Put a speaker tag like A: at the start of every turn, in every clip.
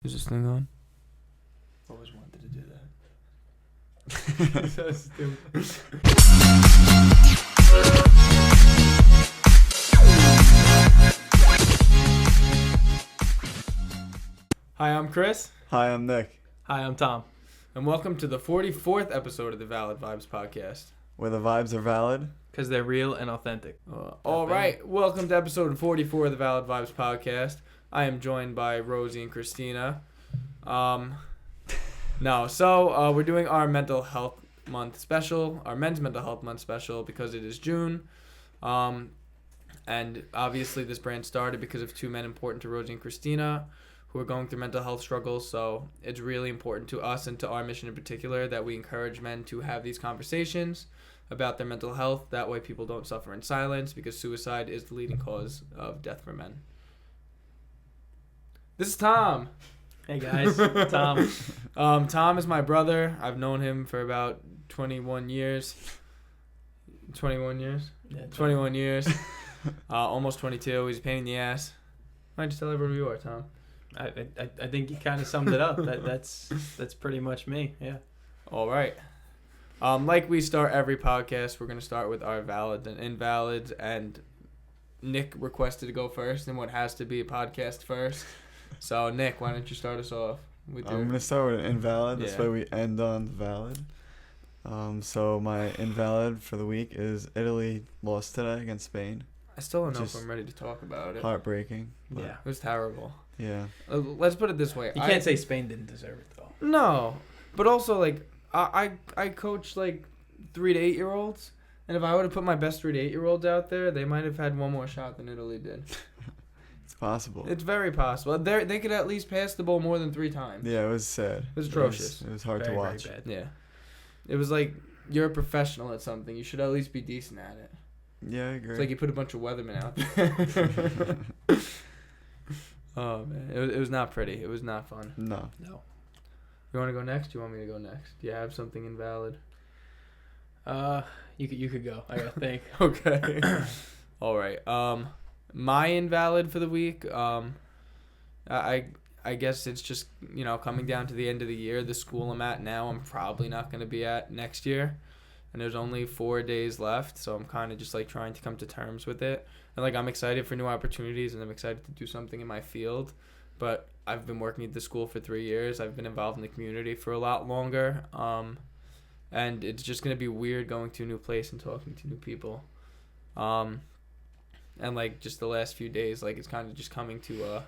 A: Is this thing on?
B: Always wanted to do that. So stupid. Hi, I'm Chris.
C: Hi, I'm Nick.
B: Hi, I'm Tom. And welcome to the 44th episode of the Valid Vibes podcast.
C: Where the vibes are valid.
B: Because they're real and authentic. All right, welcome to episode 44 of the Valid Vibes podcast. I am joined by Rosie and Christina. We're doing our mental health month special, our men's mental health month special, because it is June. And obviously this brand started because of two men important to Rosie and Christina who are going through mental health struggles. So it's really important to us and to our mission in particular that we encourage men to have these conversations about their mental health. That way people don't suffer in silence, because suicide is the leading cause of death for men. This is Tom.
A: Hey guys, Tom.
B: Tom is my brother. I've known him for about 21 years. 21 years?
A: Yeah,
B: 21 years. Almost 22. He's a pain in the ass. Why don't you tell everyone who you are, Tom?
A: I think you kind of summed it up. That's pretty much me. Yeah.
B: All right. Like we start every podcast, we're going to start with our valids and invalids. And Nick requested to go first in what has to be a podcast first. So, Nick, why don't you start us off?
C: I'm going to start with an invalid. This
B: Yeah.
C: way we end on the valid. So my invalid for the week is Italy lost today against Spain.
B: I still don't know
C: Just
B: if I'm ready to talk about it.
C: Heartbreaking.
A: Yeah.
B: It was terrible.
C: Yeah.
B: Let's put it this way.
A: You can't say Spain didn't deserve it though.
B: No, but also like I coach like 3 to 8 year olds, and if I would have put my best 3 to 8 year olds out there, they might have had one more shot than Italy did.
C: It's possible.
B: It's very possible. They could at least pass the ball more than 3 times.
C: Yeah, it was sad.
B: It was atrocious.
C: It was hard
A: Very,
C: to watch.
A: very bad.
B: Yeah, it was like you're a professional at something. You should at least be decent at it.
C: Yeah, I agree.
B: It's like you put a bunch of weathermen out there. Oh man, it was not pretty. It was not fun.
C: No.
A: No.
B: You want to go next? Do you want me to go next? Do you have something invalid?
A: You could go. I gotta think.
B: Okay. All right. My invalid for the week. I guess it's just, coming down to the end of the year. The school I'm at now, I'm probably not going to be at next year, and there's only 4 days left. So I'm kind of just like trying to come to terms with it. And like I'm excited for new opportunities, and I'm excited to do something in my field. But I've been working at the school for 3 years. I've been involved in the community for a lot longer. And it's just going to be weird going to a new place and talking to new people. And like just the last few days, like it's kind of just coming to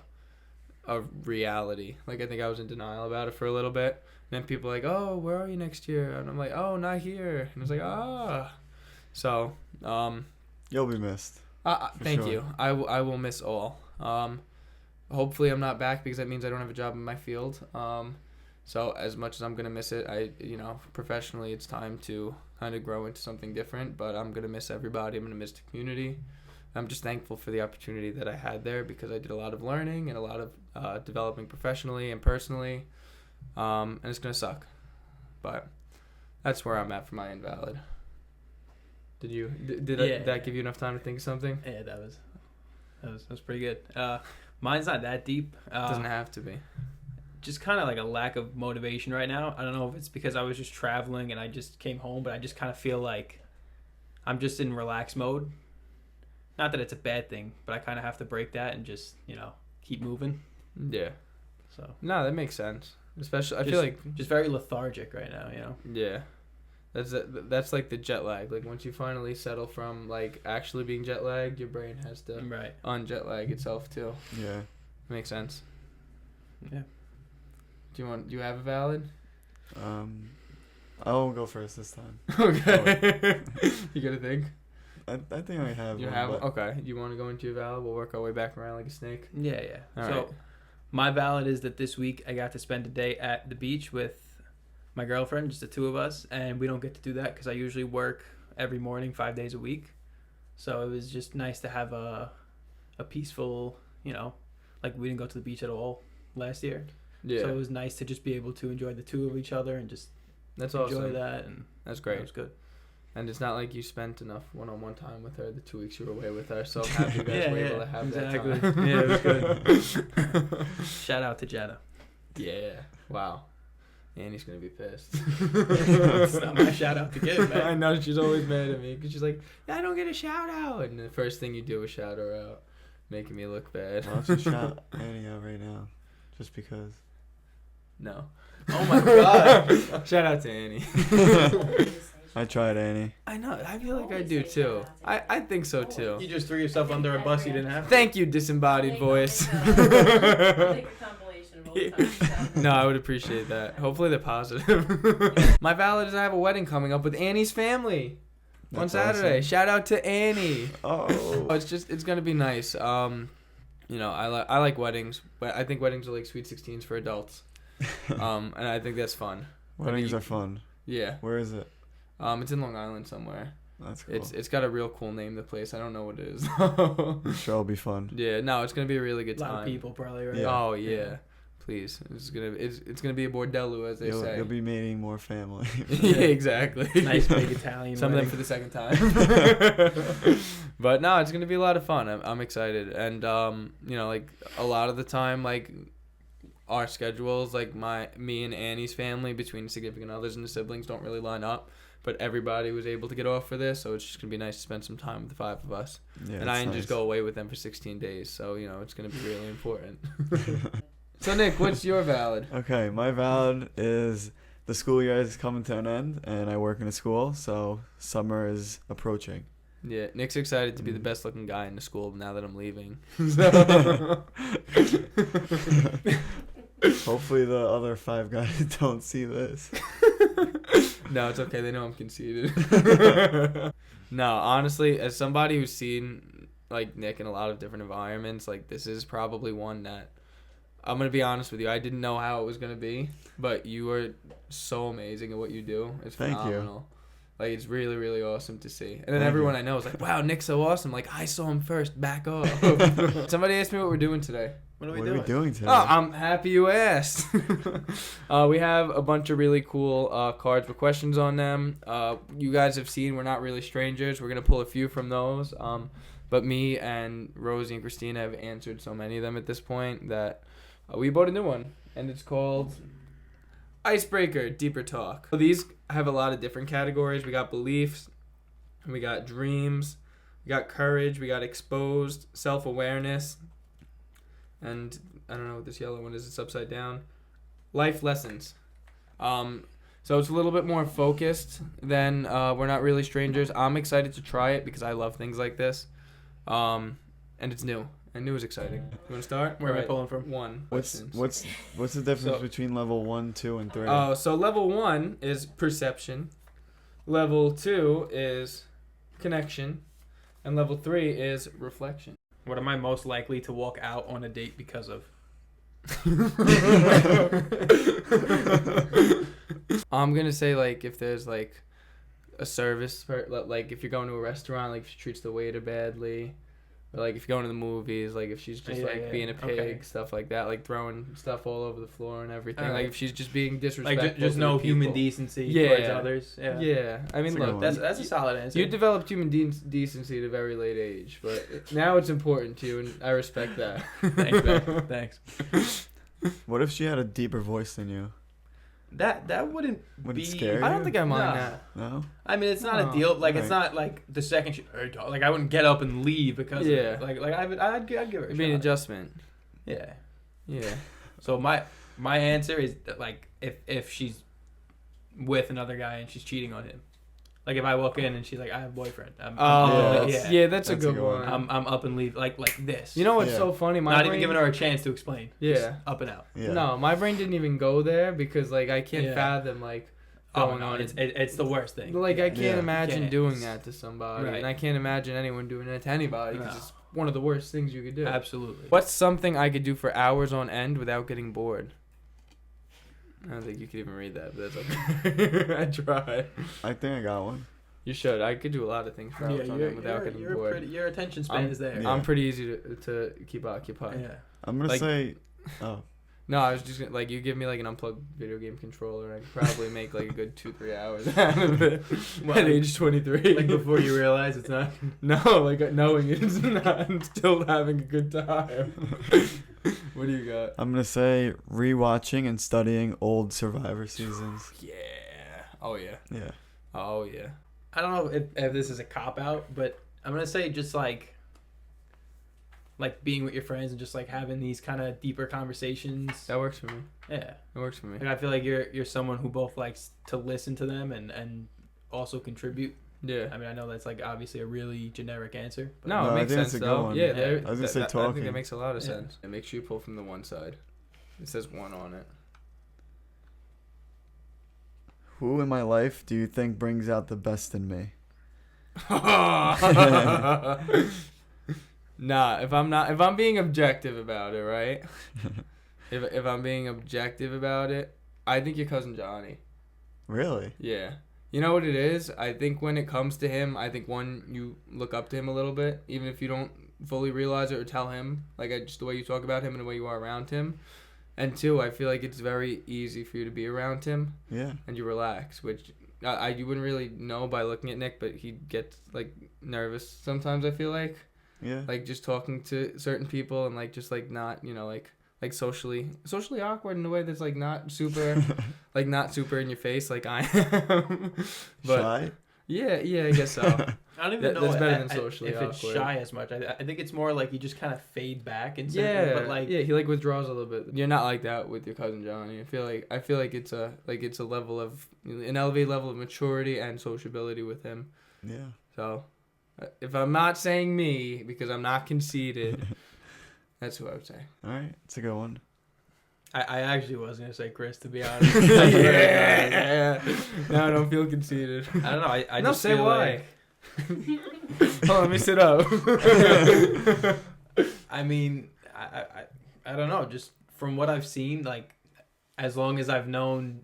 B: a reality. Like I think I was in denial about it for a little bit. And then people are like, oh, where are you next year? And I'm like, oh, not here. And I was like, ah. So,
C: You'll be missed.
B: thank
C: sure.
B: you. I will miss all. Hopefully I'm not back, because that means I don't have a job in my field. So as much as I'm going to miss it, professionally it's time to kind of grow into something different, but I'm going to miss everybody. I'm going to miss the community. I'm just thankful for the opportunity that I had there, because I did a lot of learning and a lot of developing professionally and personally. And it's going to suck. But that's where I'm at for my invalid. Did that give you enough time to think of something?
A: Yeah, that was pretty good. Mine's not that deep.
B: It doesn't have to be.
A: Just kind of like a lack of motivation right now. I don't know if it's because I was just traveling and I just came home, but I just kind of feel like I'm just in relaxed mode. Not that it's a bad thing, but I kind of have to break that and just, keep moving.
B: Yeah.
A: So
B: No, that makes sense. Especially, I
A: just,
B: feel like
A: just very lethargic right now,
B: Yeah, that's like the jet lag. Like once you finally settle from like actually being jet lagged, your brain has to
A: Right.
B: unjet lag itself too.
C: Yeah.
B: Makes sense.
A: Yeah.
B: Do you have a valid?
C: I'll go first this time.
B: Okay. You gotta think.
C: I think I have
B: You
C: one,
B: have
C: but
B: okay. You want to go into your valid? We'll work our way back around like a snake.
A: Yeah.
B: All
A: So
B: right.
A: my valid is that this week I got to spend a day at the beach with my girlfriend, just the two of us, and we don't get to do that because I usually work every morning 5 days a week. So it was just nice to have a peaceful, like we didn't go to the beach at all last year.
B: Yeah.
A: So it was nice to just be able to enjoy the two of each other and just
B: That's
A: enjoy
B: awesome.
A: that. And
B: That's great.
A: It was good.
B: And it's not like you spent enough one-on-one time with her the 2 weeks you were away with her. So I'm happy you guys were able to have
A: exactly.
B: that time.
A: Yeah, it was good. Shout out to Jenna.
B: Yeah. Wow. Annie's gonna be pissed.
A: It's not my shout out to give, man.
B: I know she's always mad at me because she's like, I don't get a shout out, and the first thing you do is shout her out, making me look bad.
C: Why don't you shout Annie out right now, just because?
B: No.
A: Oh my god.
B: Shout out to Annie.
C: I tried Annie.
B: I know. I feel like I do too. I think so too.
A: You just threw yourself under a bus you didn't have to.
B: Thank you, disembodied voice. No, I would appreciate that. Hopefully they're positive. My valid is I have a wedding coming up with Annie's family on Saturday.
C: Awesome.
B: Shout out to Annie.
C: Oh.
B: It's gonna be nice. I like weddings, but I think weddings are like sweet 16s for adults. And I think that's fun.
C: Weddings are fun.
B: Yeah.
C: Where is it?
B: It's in Long Island somewhere.
C: That's cool.
B: It's got a real cool name, the place. I don't know what it is.
C: I'm sure it'll be fun.
B: Yeah, no, it's gonna be a really good
A: A lot
B: time.
A: of people probably, right?
C: Yeah.
B: Oh yeah. Please. It's gonna be a bordello, as they say.
C: You'll be meeting more family.
B: Yeah, exactly.
A: Nice big Italian
B: Some of them
A: wedding.
B: for the second time. But no, it's gonna be a lot of fun. I'm excited, and like a lot of the time, like our schedules, like me and Annie's family, between significant others and the siblings, don't really line up. But everybody was able to get off for this, so it's just gonna be nice to spend some time with the 5 of us.
C: Yeah,
B: And I
C: it's
B: didn't just
C: nice.
B: go away with them for 16 days, so it's gonna be really important. So Nick, what's your valid?
C: Okay, my valid is the school year is coming to an end, and I work in a school, so summer is approaching.
B: Yeah, Nick's excited to be the best looking guy in the school now that I'm leaving.
C: Hopefully the other 5 guys don't see this.
B: No, it's okay. They know I'm conceited. No, honestly, as somebody who's seen like Nick in a lot of different environments, like this is probably one that I'm gonna be honest with you. I didn't know how it was gonna be, but you are so amazing at what you do. It's
C: Thank you.
B: phenomenal. Like it's really, really awesome to see. And then
C: Thank
B: everyone
C: you.
B: I know is like, "Wow, Nick's so awesome!" Like I saw him first. Back off. Somebody asked me what we're doing today.
A: What are
C: What
A: we
C: are
A: doing?
C: we doing today?
B: Oh, I'm happy you asked. We have a bunch of really cool cards with questions on them. You guys have seen we're not really strangers. We're going to pull a few from those. But me and Rosie and Christina have answered so many of them at this point that we bought a new one. And it's called Icebreaker, Deeper Talk. So these have a lot of different categories. We got beliefs. We got dreams. We got courage. We got exposed, self-awareness. And I don't know what this yellow one is. It's upside down. Life lessons. So it's a little bit more focused than We're Not Really Strangers. I'm excited to try it because I love things like this. And it's new. And new is exciting. You want to start?
A: Where am I
B: Alright,
A: pulling from?
B: One.
C: What's
B: questions.
C: the difference
B: So-
C: between level 1, 2, and 3?
B: So level 1 is perception. Level 2 is connection. And level 3 is reflection.
A: What am I most likely to walk out on a date because of?
B: I'm gonna say like if there's like a service like if you're going to a restaurant, like if she treats the waiter badly, or like if you're going to the movies, like if she's just being a pig,
A: okay.
B: stuff like that, like throwing stuff all over the floor and everything.
A: Alright.
B: Like if she's just being disrespectful.
A: Like just
B: to
A: no
B: the
A: human
B: people.
A: decency
B: Yeah.
A: towards others. Yeah.
B: Yeah, I mean,
C: That's a good
B: look,
C: one.
A: That's a solid answer.
B: you developed human decency at a very late age, but now it's important to you, and I respect that.
A: Thanks, man. Thanks.
C: What if she had a deeper voice than you?
A: That wouldn't
C: Would
A: be.
C: it scare
B: I
C: you?
B: don't think I mind
A: Nah.
B: that.
C: No?
A: I mean, it's not
B: No.
A: a deal. Like, it's
C: Right.
A: not like the second she, like I wouldn't get up and leave because
B: Yeah.
A: of it. Like I'd give her a
B: It'd be an
A: shot.
B: adjustment.
A: Yeah.
B: Yeah.
A: So my answer is that, like if she's with another guy and she's cheating on him, like if I walk in and she's like I have a boyfriend, I'm
B: Oh,
C: Yeah,
B: yeah, that's a
C: that's a
B: good
C: good
B: one.
C: one.
A: I'm up and leave like this.
B: You know what's
C: Yeah.
B: so funny? My
A: not
B: brain,
A: even giving her a chance to explain.
B: Yeah.
A: Just up and out.
C: Yeah.
B: No, my brain didn't even go there because like I can't
A: Yeah.
B: fathom like
A: Oh
B: going
A: no,
B: on.
A: it's the worst thing.
B: Like I can't
C: Yeah.
B: imagine
A: Can't.
B: doing that to somebody,
A: Right.
B: and I can't imagine anyone doing that to anybody because
A: No.
B: it's one of the worst things you could do.
A: Absolutely.
B: What's something I could do for hours on end without getting bored? I don't think you could even read that, but that's okay. I tried.
C: I think I got one.
B: You should. I could do a lot of things for hours on end without getting bored.
A: your attention span is there.
C: Yeah.
B: I'm pretty easy to keep occupied.
A: Yeah.
C: I'm going to
B: Like-
C: say... Oh.
B: No, I was just gonna, like, you give me like an unplugged video game controller, and I could probably make like a good 2-3 hours out of it
A: Well,
B: at age 23.
A: Like before you realize it's not.
B: No, like knowing it's not, and still having a good time. What do you got?
C: I'm gonna say rewatching and studying old Survivor seasons.
B: Yeah. Oh yeah.
C: Yeah.
B: Oh yeah.
A: I don't know if this is a cop out, but I'm gonna say just like being with your friends and just like having these kind of deeper conversations.
B: That works for me.
A: Yeah,
B: It works for me.
A: like I feel like you're someone who both likes to listen to them and also contribute.
B: Yeah.
A: I mean, I know that's like obviously a really generic answer. But
B: No,
C: No,
B: it
C: I
B: makes
C: think that's
B: sense
C: a good
B: though.
C: one.
B: Yeah,
A: Yeah.
B: there-
C: I was gonna say
B: I think
C: talking.
B: it makes a lot of
A: Yeah.
B: sense. And make sure you pull from the one side. It says one on it.
C: Who in my life do you think brings out the best in me?
B: Nah, if I'm being objective about it, right? if I'm being objective about it, I think your cousin Johnny.
C: Really?
B: Yeah. You know what it is? I think when it comes to him, I think one, you look up to him a little bit, even if you don't fully realize it or tell him, like just the way you talk about him and the way you are around him. And two, I feel like it's very easy for you to be around him
C: Yeah.
B: and you relax, which you wouldn't really know by looking at Nick, but he gets like nervous sometimes, I feel like
C: Yeah.
B: just talking to certain people and like just like not, like socially awkward in a way that's like not super like not super in your face like I am. But
C: Shy?
B: yeah, I guess so.
A: I don't even know
B: That's better than socially
A: if it's
B: awkward.
A: shy as much. I think it's more like you just kind of fade back and
B: Yeah,
A: but like
B: he like withdraws a little bit. You're not like that with your cousin Johnny. I feel like it's a level of an elevated level of maturity and sociability with him.
C: Yeah.
B: So, if I'm not saying me because I'm not conceited, that's who I would say.
C: All right. It's a good one.
A: I actually was gonna say Chris, to be honest.
B: Yeah. No, I don't feel conceited.
A: I don't know. I
B: No,
A: just
B: say
A: feel
B: why.
A: like
B: Hold on, let me sit up.
A: I mean, I don't know. Just from what I've seen, like as long as I've known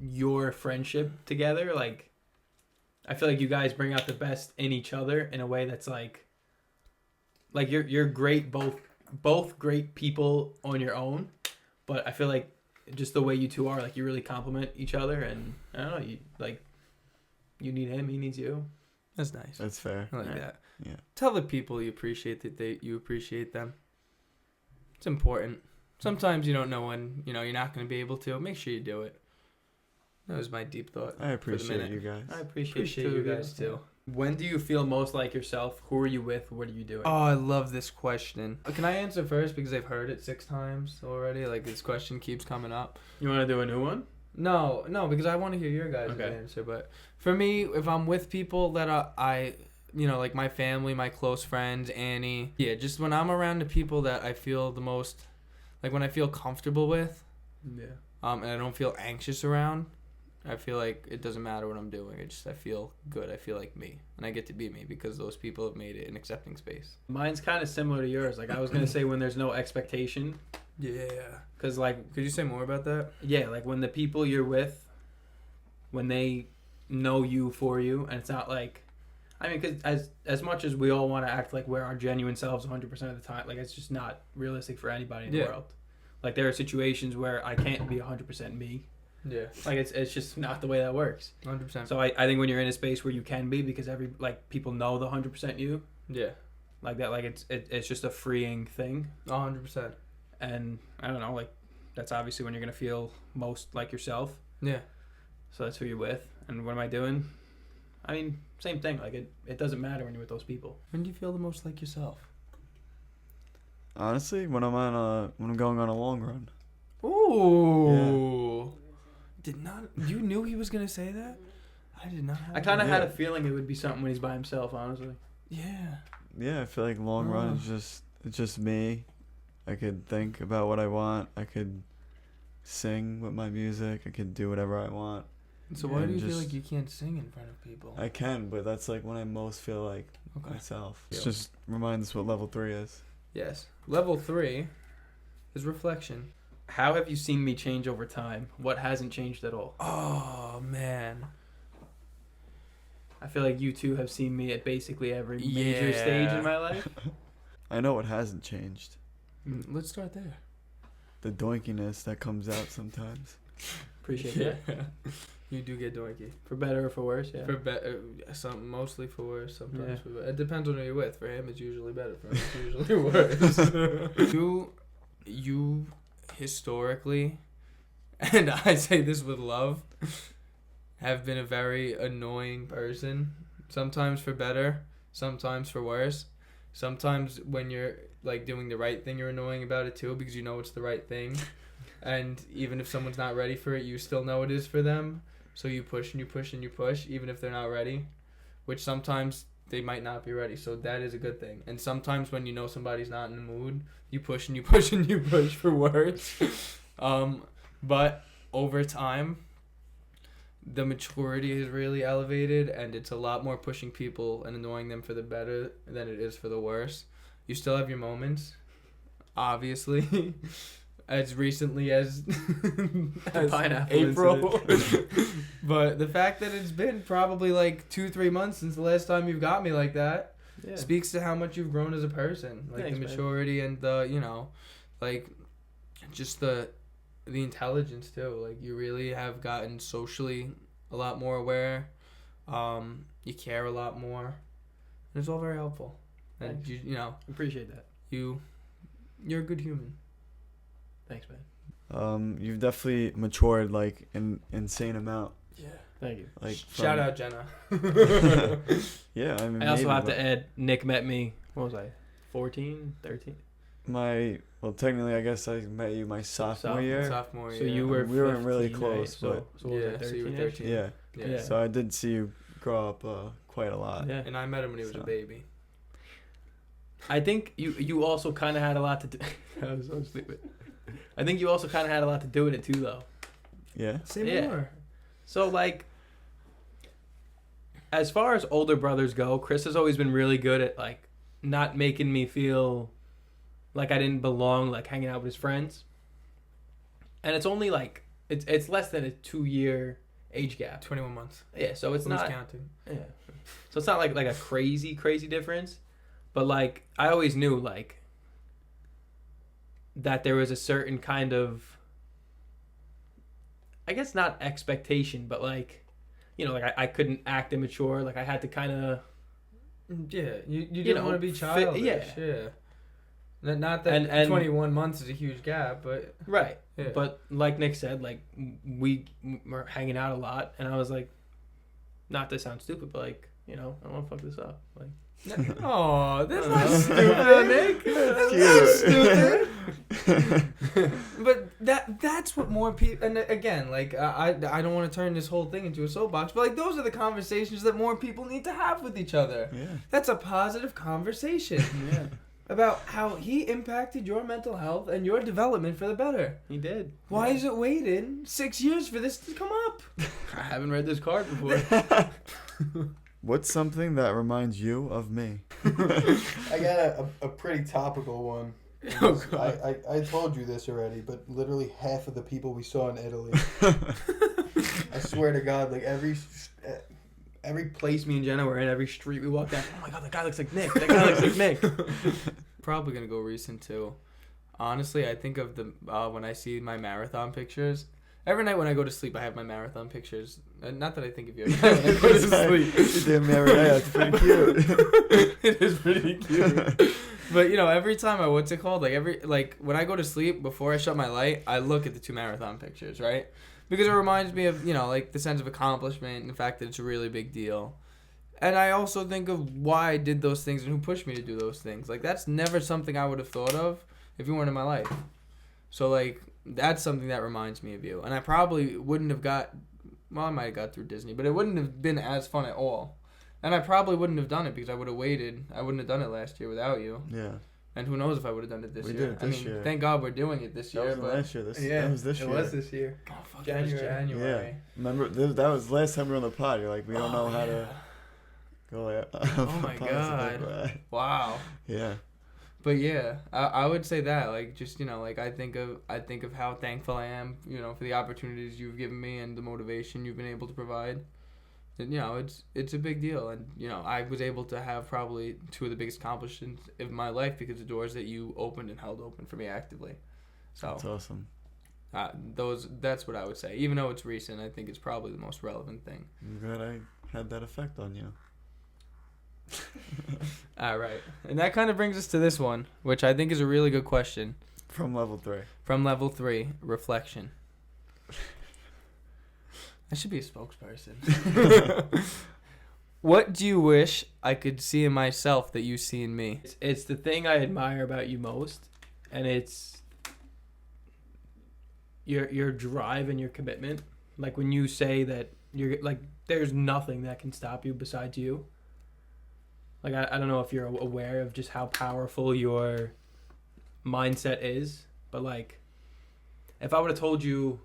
A: your friendship together, like I feel like you guys bring out the best in each other in a way that's like you're great, both great people on your own, but I feel like just the way you two are, like you really complement each other, and I don't know, you need him, he needs you.
B: That's nice.
C: That's fair.
B: I like
A: Yeah.
B: that.
C: Yeah.
B: Tell the people you appreciate that you appreciate them. It's important. Sometimes you don't know when you're not going to be able to. Make sure you do it. That was my deep thought.
C: I appreciate
B: minute.
C: you guys.
A: I appreciate
B: Appreciate you guys
A: too.
B: too.
A: When do you feel most like yourself? Who are you with? What are you doing?
B: Oh, I love this question. Can I answer first because I've heard it 6 times already? Like this question keeps coming up.
A: You want to do a new one?
B: No, because I want to hear your guys'
A: Okay.
B: answer. But for me, if I'm with people that I like my family, my close friends, Annie. Yeah, just when I'm around the people that I feel the most, like when I feel comfortable with,
A: Yeah.
B: and I don't feel anxious around, I feel like it doesn't matter what I'm doing. I feel good. I feel like me. And I get to be me because those people have made it an accepting space.
A: Mine's kind of similar to yours. Like I was gonna say when there's no expectation,
B: Yeah.
A: because like
B: Could you say more about that?
A: yeah, like when the people you're with, when they know you for you, and it's not like, I mean, because as much as we all want to act like we're our genuine selves 100% of the time, like it's just not realistic for anybody in the
B: Yeah.
A: world. Like there are situations where I can't be 100% me.
B: Yeah.
A: Like it's just not the way that works.
B: 100%.
A: So I think when you're in a space where you can be, because people know the 100% you,
B: Yeah.
A: like that, like it's just a freeing thing.
B: 100%.
A: And I don't know, like that's obviously when you're gonna feel most like yourself.
B: Yeah.
A: So that's who you're with. And what am I doing? I mean, same thing. Like it doesn't matter when you're with those people.
B: When do you feel the most like yourself?
C: Honestly, when I'm going on a long run.
B: Ooh. You knew he was gonna say that? I did not.
A: I kind of had
C: Yeah.
A: a feeling it would be something when he's by himself, honestly.
B: Yeah.
C: Yeah, I feel like long run is it's just me. I could think about what I want. I could sing with my music. I could do whatever I want.
B: So why
C: And
B: do you feel
C: just-
B: like you can't sing in front of people?
C: I can, but that's like when I most feel like
B: Okay.
C: myself.
B: Yeah.
C: It just reminds us what level 3 is.
B: Yes. Level 3 is reflection.
A: How have you seen me change over time? What hasn't changed at all?
B: Oh man.
A: I feel like you two have seen me at basically every major stage in my life.
C: I know what hasn't changed.
B: Let's start there.
C: The doinkiness that comes out sometimes.
A: Appreciate that.
B: You do get donkey.
A: For better or for worse, yeah.
B: For better, some mostly for worse. Sometimes
A: Yeah.
B: for better. It depends on who you're with. For him, it's usually better. For him, it's usually worse. you historically, and I say this with love, have been a very annoying person. Sometimes for better, sometimes for worse. Sometimes when you're like doing the right thing, you're annoying about it too because you know it's the right thing. And even if someone's not ready for it, you still know it is for them. So you push and you push and you push, even if they're not ready, which sometimes they might not be ready. So that is a good thing. And sometimes when you know somebody's not in the mood, you push and you push and you push for words. But over time, the maturity is really elevated, and it's a lot more pushing people and annoying them for the better than it is for the worse. You still have your moments, obviously, as recently as, as
A: pineapple
B: April. But the fact that it's been probably like 2-3 months since the last time you've got me like that speaks to how much you've grown as a person. Like
A: Thanks,
B: the maturity and the, you know, like just the intelligence too. Like you really have gotten socially a lot more aware. You care a lot more. And it's all very helpful. And
A: Thanks.
B: you know,
A: Appreciate that.
B: you're a good human.
A: Thanks, man.
C: You've definitely matured like an insane amount.
B: Yeah.
A: Thank you.
C: Like
B: Shout out Jenna.
C: Yeah, I mean.
A: I also
C: maybe,
A: have
C: but
A: to add, Nick met me, what was I, 14, 13?
C: well, technically, I guess I met you my sophomore year.
B: Sophomore year.
A: So you were
C: We weren't really
A: 15, right?
C: close,
A: So what was
B: Yeah,
A: I,
B: so you were
A: 13-ish?
B: 13.
C: Yeah.
B: Yeah.
C: So I did see you grow up quite a lot.
A: Yeah.
B: And I met him when he was a
C: So.
B: baby.
A: I think you also kind of had a lot to do. That was so stupid. I think you also kind of had a lot to do with it too, though.
C: Yeah.
B: Say
A: Yeah.
B: more.
A: So, like, as far as older brothers go, Chris has always been really good at, like, not making me feel like I didn't belong, like, hanging out with his friends. And it's only, like, it's less than a 2-year age gap.
B: 21 months.
A: Yeah, so it's
B: Who's
A: not...
B: counting?
A: Yeah. So it's not, like a crazy difference. But, like, I always knew, like, that there was a certain kind of... I guess not expectation, but, like... You know, like, I couldn't act immature. Like, I had to kind of...
B: Yeah, you didn't want to be childish. Yeah. Not that
A: And
B: 21 months is a huge gap, but...
A: Right.
B: Yeah.
A: But like Nick said, like, we were hanging out a lot. And I was like, not to sound stupid, but, like, you know, I don't want to fuck this up. Like...
B: Oh, that's
A: I
B: not
A: don't know.
B: stupid, Nick. That's not stupid. But that's what more people... And again, like, I don't want to turn this whole thing into a soapbox, but, like, those are the conversations that more people need to have with each other.
C: Yeah.
B: That's a positive conversation.
A: Yeah.
B: About how he impacted your mental health and your development for the better.
A: He did.
B: Why is it waiting 6 years for this to come up?
A: I haven't read this card before.
C: What's something that reminds you of me?
D: I got a pretty topical one.
B: Oh, God.
D: I told you this already, but literally half of the people we saw in Italy, I swear to God, like every
A: Place me and Jenna were in, every street we walked down. Oh my God, that guy looks like Nick. That guy looks like Nick.
B: Probably gonna go recent too. Honestly, I think of the when I see my marathon pictures. Every night when I go to sleep, I have my marathon pictures. Not that I think of you every night when I go to sleep.
C: Damn, every day. That's pretty cute.
B: It is pretty cute. But you know, every time like when I go to sleep before I shut my light, I look at the 2 marathon pictures, right? Because it reminds me of, you know, like the sense of accomplishment and the fact that it's a really big deal. And I also think of why I did those things and who pushed me to do those things. Like, that's never something I would have thought of if you weren't in my life. So, like, that's something that reminds me of you. And I probably wouldn't have I might have got through Disney, but it wouldn't have been as fun at all. And I probably wouldn't have done it because I would have waited. I wouldn't have done it last year without you.
C: Yeah.
B: And who knows if I would have done it this
C: We
B: year.
C: did it this year.
B: Thank God we're doing it this
C: That
B: year.
C: wasn't
B: But
C: last year. That was this year.
A: It was this year.
B: Oh, fuck, it was January.
C: Yeah. Remember, that was last time we were on the pod. You're like, we don't know how to go out.
B: Oh, my God. Wow.
C: Yeah.
B: But yeah, I would say that, like, just, you know, like, I think of how thankful I am, you know, for the opportunities you've given me and the motivation you've been able to provide. And, you know, it's a big deal. And, you know, I was able to have probably 2 of the biggest accomplishments of my life because of doors that you opened and held open for me actively. So
C: That's awesome.
B: That's what I would say. Even though it's recent, I think it's probably the most relevant thing.
C: I'm glad I had that effect on you.
B: All right. And that kind of brings us to this one, which I think is a really good question.
C: From level 3.
B: From level 3, reflection. I should be a spokesperson. What do you wish I could see in myself that you see in me?
A: It's the thing I admire about you most, and it's your drive and your commitment. Like when you say that you're like, there's nothing that can stop you besides you. Like I don't know if you're aware of just how powerful your mindset is, but like if I would have told you,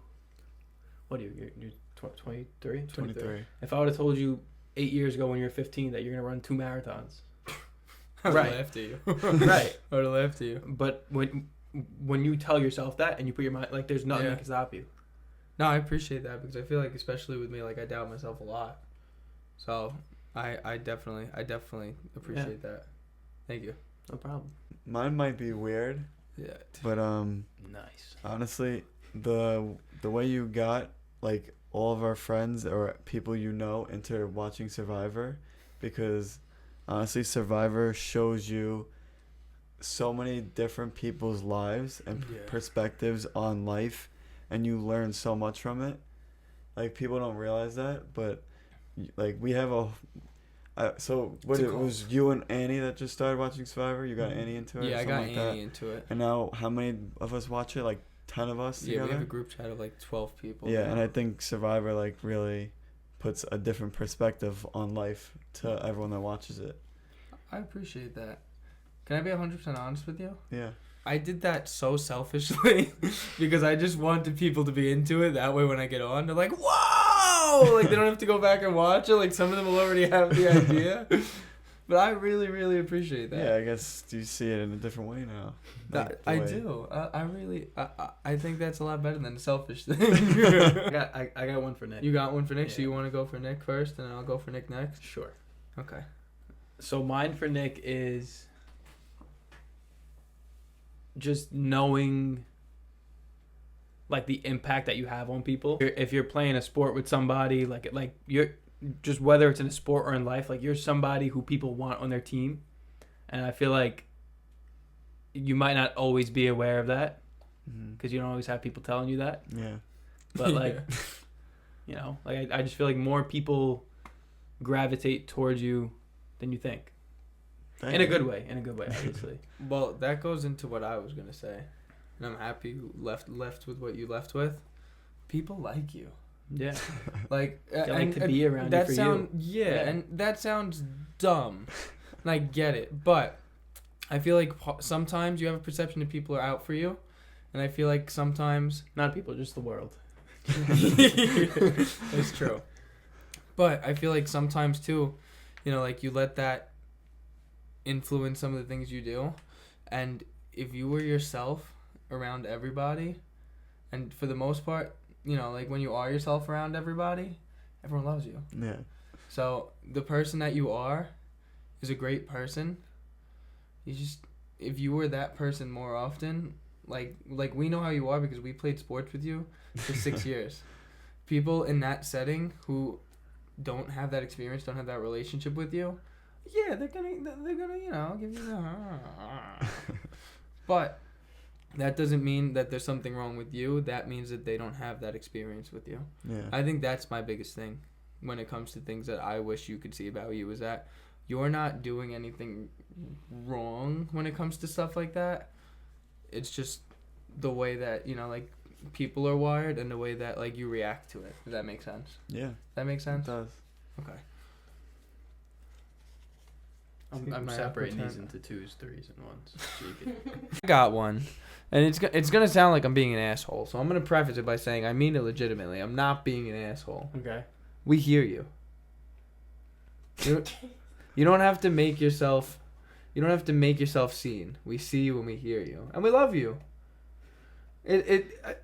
A: what are you're 23?
C: 23.
A: If I would have told you 8 years ago when you were 15 that you're gonna run 2 marathons,
B: I would
A: Right.
B: have laughed at you.
A: right?
B: I would have laughed at you.
A: But when you tell yourself that and you put your mind, like, there's nothing
B: Yeah.
A: that can stop you.
B: No, I appreciate that because I feel like, especially with me, like I doubt myself a lot. So I definitely appreciate that. Thank you.
A: No problem.
C: Mine might be weird,
B: Yeah.
C: but
A: Nice.
C: honestly, the way you got like all of our friends or people you know into watching Survivor, because honestly, Survivor shows you so many different people's lives and
B: Yeah.
C: perspectives on life, and you learn so much from it. Like, people don't realize that, but like we have so what,
B: It's a
C: it
B: cult.
C: was you and Annie that just started watching Survivor? You got Annie into it?
B: Yeah,
C: or
B: I got
C: something like
B: Annie
C: that?
B: into it.
C: And now how many of us watch it? Like 10 of us
B: Yeah,
C: together?
B: we have a group chat of like 12 people.
C: Yeah, and I think Survivor like really puts a different perspective on life to everyone that watches it.
B: I appreciate that. Can I be 100% honest with you?
C: Yeah.
B: I did that so selfishly because I just wanted people to be into it. That way, when I get on, they're like, "Whoa!" Like they don't have to go back and watch it. Like some of them will already have the idea. But I really, really appreciate that.
C: Yeah, I guess you see it in a different way now. Like,
B: I
C: the way-
B: do. I really. I think that's a lot better than a selfish thing.
A: I got one for Nick.
B: You got one for Nick, so
A: Yeah.
B: you want to go for Nick first, and I'll go for Nick next.
A: Sure.
B: Okay.
A: So mine for Nick is just knowing like the impact that you have on people. If you're playing a sport with somebody, like you're just, whether it's in a sport or in life, like you're somebody who people want on their team, and I feel like you might not always be aware of that
C: Mhm.
A: because you don't always have people telling you that.
C: Yeah.
A: But like,
B: Yeah.
A: you know, like I just feel like more people gravitate towards you than you think.
C: Thank
A: In a
C: you.
A: good way, obviously.
B: Well, that goes into what I was gonna say, and I'm happy you left with what you left with. People like you.
A: Yeah.
B: Like,
A: They like to be around you
B: that
A: for
B: sound,
A: you.
B: Yeah,
A: Yeah.
B: and that sounds dumb, and I get it, but I feel like sometimes you have a perception that people are out for you, and I feel like sometimes
A: Not people, just the world.
B: it's true. But I feel like sometimes too, you know, like you let that influence some of the things you do, and if you were yourself around everybody, and for the most part, you know, like when you are yourself around everybody, everyone loves you.
C: Yeah.
B: So the person that you are is a great person. You just, if you were that person more often, like we know how you are because we played sports with you for 6 years. People in that setting who don't have that experience, don't have that relationship with you, yeah, they're gonna you know give you the but that doesn't mean that there's something wrong with you. That means that they don't have that experience with you.
C: Yeah.
B: I think that's my biggest thing when it comes to things that I wish you could see about you, is that you're not doing anything wrong when it comes to stuff like that. It's just the way that, you know, like people are wired and the way that like you react to it. Does that make sense?
C: Yeah.
B: That makes
C: It
B: sense?
C: does.
B: Okay.
A: I'm
B: My
A: separating
B: apple
A: these
B: turn.
A: into 2s, 3s, and 1s. So you can...
B: I got one. And it's gonna sound like I'm being an asshole. So I'm gonna preface it by saying I mean it legitimately. I'm not being an asshole.
A: Okay.
B: We hear you. You don't have to make yourself seen. We see you when we hear you. And we love you.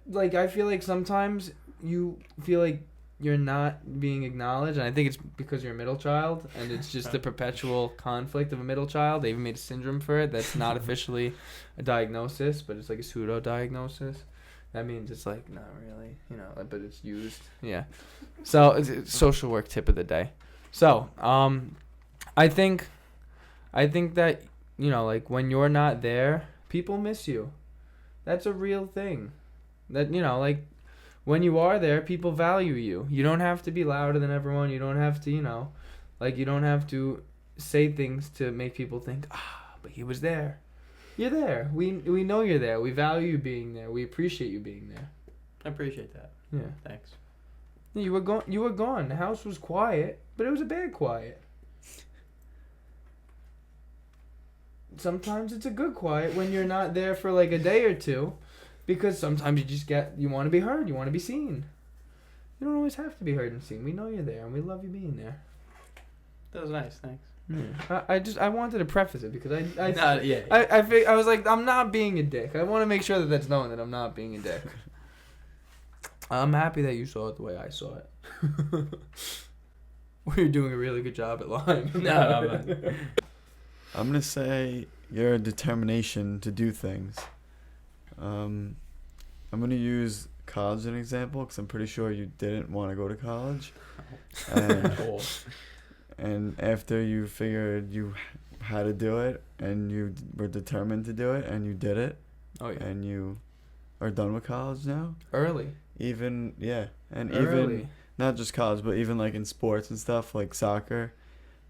B: Like I feel like sometimes you feel like you're not being acknowledged, and I think it's because you're a middle child, and it's just the perpetual conflict of a middle child. They even made a syndrome for it that's not officially a diagnosis, but it's like a pseudo diagnosis. That means it's like not really, you know, but it's used. Yeah. So it's social work tip of the day. So I think that, you know, like when you're not there, people miss you. That's a real thing. That, you know, like, when you are there, people value you. You don't have to be louder than everyone. You don't have to, you know, like, you don't have to say things to make people think, but he was there. You're there. We know you're there. We value you being there. We appreciate you being there.
A: I appreciate that.
B: Yeah.
A: Thanks.
B: You were gone. You were gone. The house was quiet, but it was a bad quiet. Sometimes it's a good quiet when you're not there for like a day or two, because sometimes you want to be heard. You want to be seen. You don't always have to be heard and seen. We know you're there, and we love you being there.
A: That was nice. Thanks.
B: Yeah. I wanted to preface it because I was like, I'm not being a dick. I want to make sure that that's known that I'm not being a dick. I'm happy that you saw it the way I saw it. We're doing a really good job at lying.
A: No.
C: I'm gonna say your determination to do things. I'm gonna use college as an example because I'm pretty sure you didn't want to go to college, and after you figured you had to do it and you were determined to do it and you did it, and you are done with college now.
B: Early.
C: Even
B: Early.
C: even not just college, but even like in sports and stuff like soccer,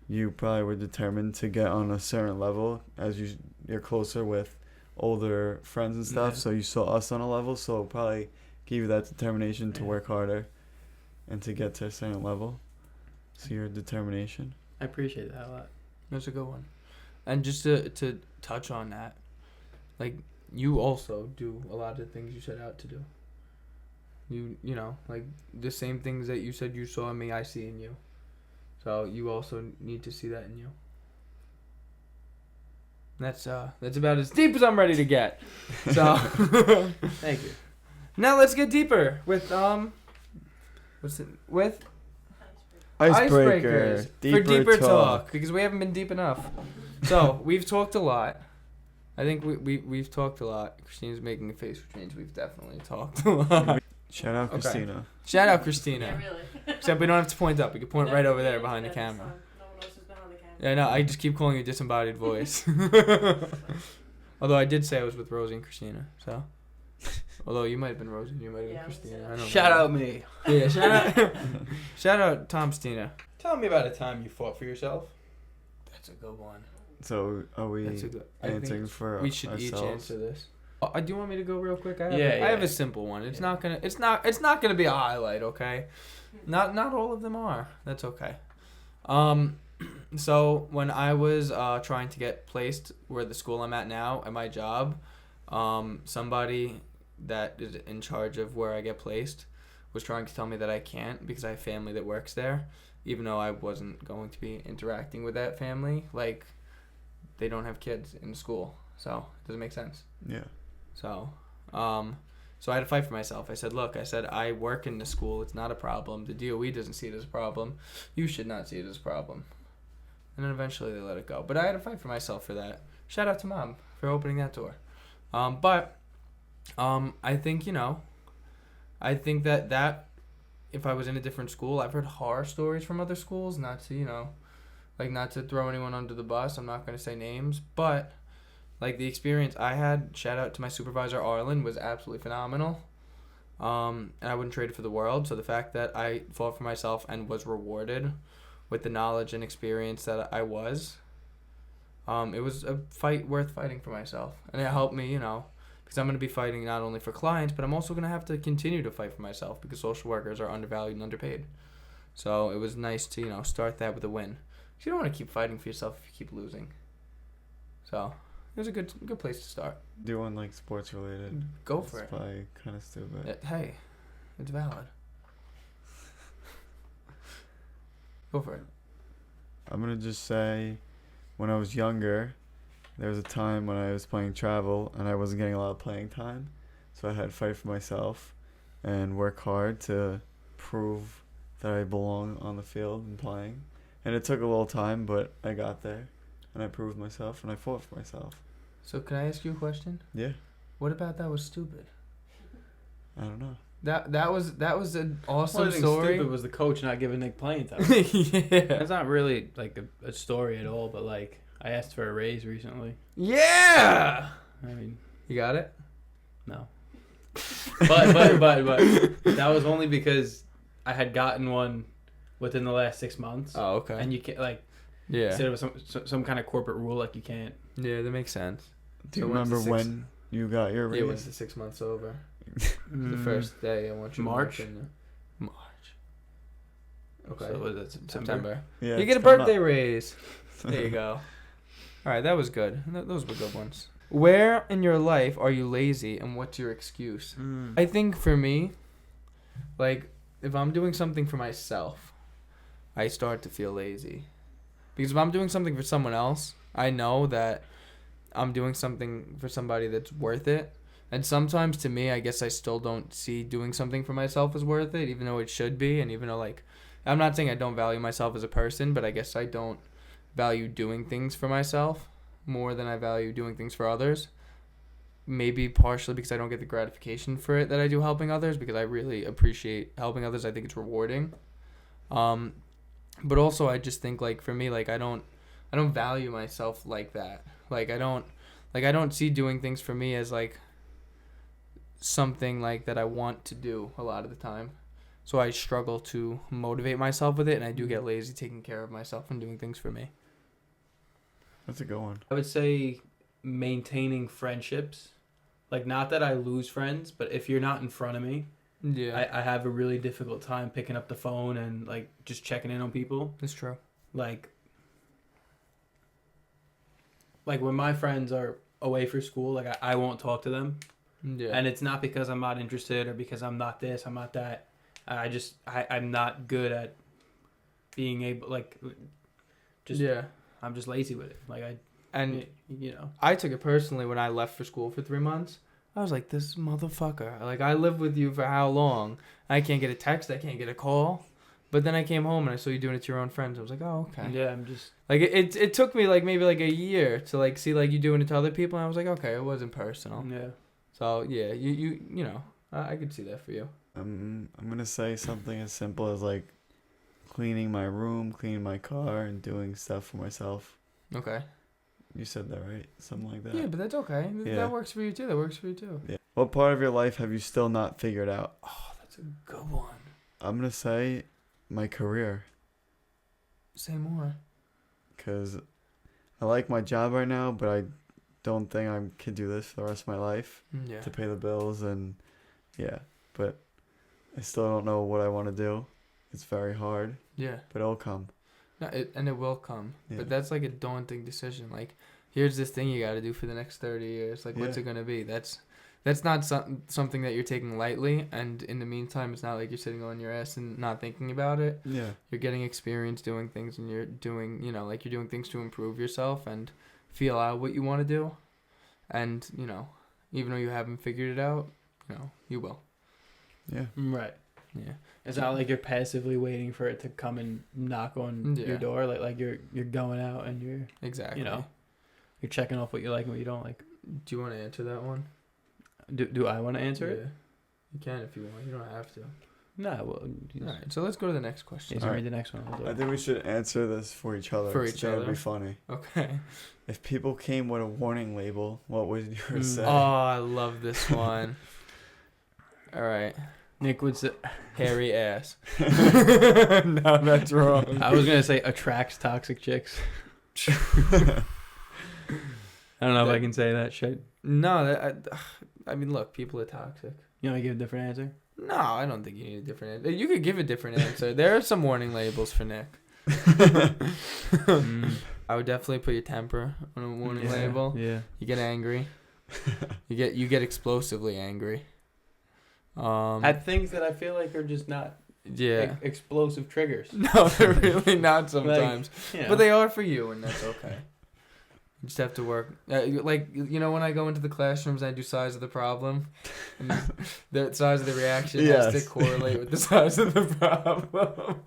C: you probably were determined to get on a certain level as you're closer with older friends and stuff.
A: Yeah.
C: So you saw us on a level, so it'll probably give you that determination to work harder and to get to a certain level. So your determination.
A: I appreciate that a lot.
B: That's a good one. And just to touch on that, like, you also do a lot of the things you set out to do. You know, like, the same things that you said you saw in me, I see in you. So you also need to see that in you. That's about as deep as I'm ready to get. So
A: Thank you.
B: now let's get deeper with
C: Icebreaker.
B: for deeper talk, because we haven't been deep enough. So we've talked a lot. I think we've talked a lot. Christina's making a face, which means we've definitely talked a lot.
C: Shout out
B: Okay.
C: Christina.
B: Shout out Christina.
E: Yeah, really.
B: Except we don't have to point up. We can point right over there behind the
E: That's
B: camera.
E: fine. No one else is behind the camera.
B: Yeah, no, I just keep calling you disembodied voice. Although I did say I was with Rosie and Christina, so. Although you might have been Rosie, you might have been
E: Yeah,
B: Christina.
E: I
B: I don't
A: Shout
B: know.
A: out me.
B: Yeah, shout out Tom Stina.
A: Tell me about a time you fought for yourself.
B: That's a good one.
C: So are we
B: That's a good. I
C: answering
B: think
C: for
B: we should
C: ourselves?
B: each answer this. Do you want me to go real quick? I have a simple one. It's not gonna be a highlight, okay? Not all of them are. That's okay. So when I was trying to get placed where the school I'm at now at my job, somebody that is in charge of where I get placed was trying to tell me that I can't because I have family that works there, even though I wasn't going to be interacting with that family. Like, they don't have kids in school, so it doesn't make sense.
C: Yeah.
B: So I had to fight for myself. I said, look, I work in the school. It's not a problem. The DOE doesn't see it as a problem. You should not see it as a problem. And then eventually they let it go. But I had to fight for myself for that. Shout out to Mom for opening that door. But I think, I think that if I was in a different school, I've heard horror stories from other schools, not to throw anyone under the bus. I'm not going to say names, but like, the experience I had, shout out to my supervisor, Arlen, was absolutely phenomenal. And I wouldn't trade it for the world. So the fact that I fought for myself and was rewarded with the knowledge and experience that I was, it was a fight worth fighting for myself. And it helped me, because I'm going to be fighting not only for clients, but I'm also going to have to continue to fight for myself because social workers are undervalued and underpaid. So it was nice to, start that with a win. Because you don't want to keep fighting for yourself if you keep losing. So it was a good place to start.
C: Do one like sports related.
B: Go for it.
C: It's probably kind of stupid.
B: Hey, it's valid. Go for it.
C: I'm gonna just say, when I was younger, there was a time when I was playing travel and I wasn't getting a lot of playing time, so I had to fight for myself and work hard to prove that I belong on the field and playing. And it took a little time, but I got there, and I proved myself, and I fought for myself.
B: So can I ask you a question?
C: Yeah.
B: What about that was stupid?
C: I don't know.
B: That was an awesome
A: One
B: story.
A: stupid was the coach not giving Nick playing time.
B: Yeah.
A: That's not really like a story at all, but like I asked for a raise recently.
B: Yeah.
A: I mean,
B: You got it?
A: No. But that was only because I had gotten one within the last 6 months.
B: Oh, okay.
A: And you can't like
B: Yeah.
A: instead of some kind of corporate rule, like you can't.
B: Yeah, that makes sense.
C: Do you
B: So when's the
C: remember
B: six-
C: when you got your
B: Yeah,
C: raise?
B: when's the 6 months over?
A: Mm,
B: The first day I want you
A: March?
B: to March. Okay.
A: So was it September?
B: September.
C: Yeah,
B: You
C: it's
B: get a
C: coming
B: birthday
C: up.
B: raise. There you go. All right, that was good. Those were good ones. Where in your life are you lazy, and what's your excuse? I think for me, like, if I'm doing something for myself, I start to feel lazy. Because if I'm doing something for someone else, I know that I'm doing something for somebody that's worth it. And sometimes to me, I guess I still don't see doing something for myself as worth it, even though it should be. And even though, like, I'm not saying I don't value myself as a person, but I guess I don't value doing things for myself more than I value doing things for others. Maybe partially because I don't get the gratification for it that I do helping others, because I really appreciate helping others. I think it's rewarding. But also I just think, like, for me, like, I don't value myself like that. Like, I don't see doing things for me as, like, something, like, that I want to do a lot of the time. So I struggle to motivate myself with it, and I do get lazy taking care of myself and doing things for me.
C: That's a good one.
A: I would say maintaining friendships. Like, not that I lose friends, but if you're not in front of me,
B: Yeah,
A: I have a really difficult time picking up the phone and, like, just checking in on people.
B: that's true.
A: Like when my friends are away for school, like, I won't talk to them.
B: Yeah.
A: And it's not because I'm not interested or because I'm not this, I'm not that. I'm not good at being able, like, just,
B: yeah.
A: I'm just lazy with it. Like,
B: And
A: you know.
B: I took it personally when I left for school for 3 months. I was like, this motherfucker. Like, I lived with you for how long? I can't get a text. I can't get a call. But then I came home and I saw you doing it to your own friends. I was like, oh, okay.
A: Yeah, I'm just.
B: Like, it took me, like, maybe, like, a year to, like, see, like, you doing it to other people. And I was like, okay, it wasn't personal.
A: Yeah.
B: So, yeah, you know, I could see that for you.
C: I'm gonna say something as simple as, like, cleaning my room, cleaning my car, and doing stuff for myself.
B: Okay.
C: You said that, right? Something like that.
B: Yeah, but that's okay.
C: Yeah.
B: That works for you, too.
C: Yeah. What part of your life have you still not figured out?
B: Oh, that's a good one.
C: I'm gonna say my career,
B: Say more.
C: because I like my job right now, but I don't think I can do this for the rest of my life
B: Yeah.
C: to pay the bills, and yeah, but I still don't know what I want to do. It's very hard,
B: Yeah.
C: but it'll come.
B: No, and it will come.
C: Yeah.
B: But that's like a daunting decision. Like, here's this thing you got to do for the next 30 years. Like, what's
C: Yeah.
B: it going to be? That's not something that you're taking lightly. And in the meantime, it's not like you're sitting on your ass and not thinking about it.
C: Yeah.
B: You're getting experience doing things, and you're doing, you know, like, you're doing things to improve yourself and feel out what you want to do. And, you know, even though you haven't figured it out, you know, you will.
C: Yeah.
A: Right.
B: Yeah.
A: It's not like you're passively waiting for it to come and knock on
B: Yeah.
A: your door. Like you're going out and you're,
B: Exactly.
A: you know, you're checking off what you like and what you don't like.
B: Do you want to answer that one?
A: Do I want to answer it?
B: Yeah. You can if you want. You don't have to.
A: No. Well,
B: All right. So let's go to the next question.
A: He's gonna read the next one. I'll do
C: I
A: it.
C: think we should answer this for each other.
B: For
C: 'cause
B: each
C: then It'd
B: other?
C: be funny.
B: Okay.
C: If people came with a warning label, what would yours say?
B: Oh, I love this one. All right.
A: Nick would say.
B: Hairy ass. No, that's wrong.
A: I was gonna say attracts toxic chicks. I don't know if I can say that shit.
B: No, I mean, look, people are toxic.
A: You want to give a different answer?
B: No, I don't think you need a different answer. You could give a different answer. There are some warning labels for Nick. I would definitely put your temper on a warning
A: Yeah.
B: label.
A: Yeah.
B: You get angry. You get explosively angry.
A: At things that I feel like are just not
B: Yeah.
A: explosive triggers.
B: No, they're really not sometimes.
A: You know.
B: But they are for you, and that's okay. You just have to work. Like, you know, when I go into the classrooms, I do size of the problem. And the size of the reaction has
C: Yes.
B: to correlate with the size of the problem.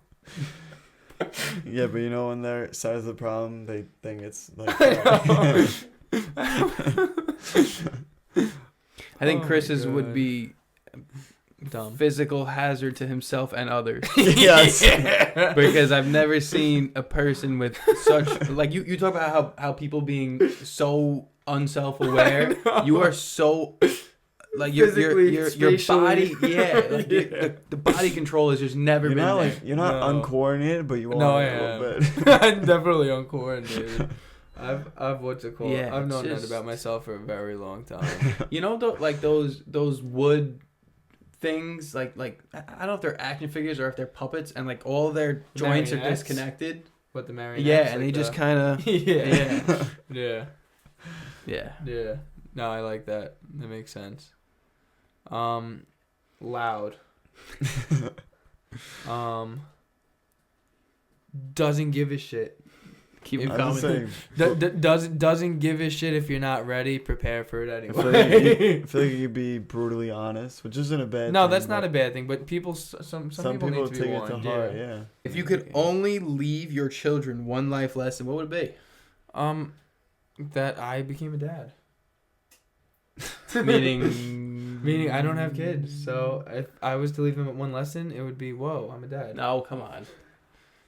C: Yeah, but you know when they're size of the problem, they think it's like.
B: I
A: I think
B: Oh my
A: Chris's would
B: God.
A: be
B: Dumb.
A: physical hazard to himself and others.
C: Yes.
B: Yeah.
A: Because I've never seen a person with such like you talk about how people being so unself-aware. You are so like your
B: Physically,
A: body,
B: spatially.
A: yeah, like
B: Yeah.
A: the body control has just never
C: You're
A: been
C: not
A: there.
C: like you're not
B: No.
C: uncoordinated, but you are
B: No, I
C: a
B: am.
C: little bit.
B: I'm definitely uncoordinated. I've what's it called?
A: Yeah,
B: I've
A: it's
B: known that
A: just-
B: about myself for a very long time.
A: You know, like those wood things, like I don't know if they're action figures or if they're puppets, and like all their joints are
B: Marionettes?
A: disconnected.
B: What the marionettes?
A: Yeah, and
B: like
A: they just
B: the-
A: kind of
B: yeah.
A: yeah.
B: Yeah. Yeah. No, I like that. That makes sense. Loud. Doesn't give a shit.
A: Keep
B: If-
A: them
C: I was
A: coming.
C: saying,
B: Doesn't give a shit if you're not ready. Prepare for it
C: I
B: anyway.
C: feel like I feel like you could be brutally honest, which isn't a bad.
B: No,
C: thing,
B: that's not
C: but
B: a bad thing. But people, some people need to be
C: take
B: warned.
C: it to heart. Yeah.
A: If you could only leave your children one life lesson, what would it
B: That I became a dad.
A: be?
B: Meaning I don't have kids. So if I was to leave them at one lesson, it would be, whoa, I'm a dad.
A: No, come on.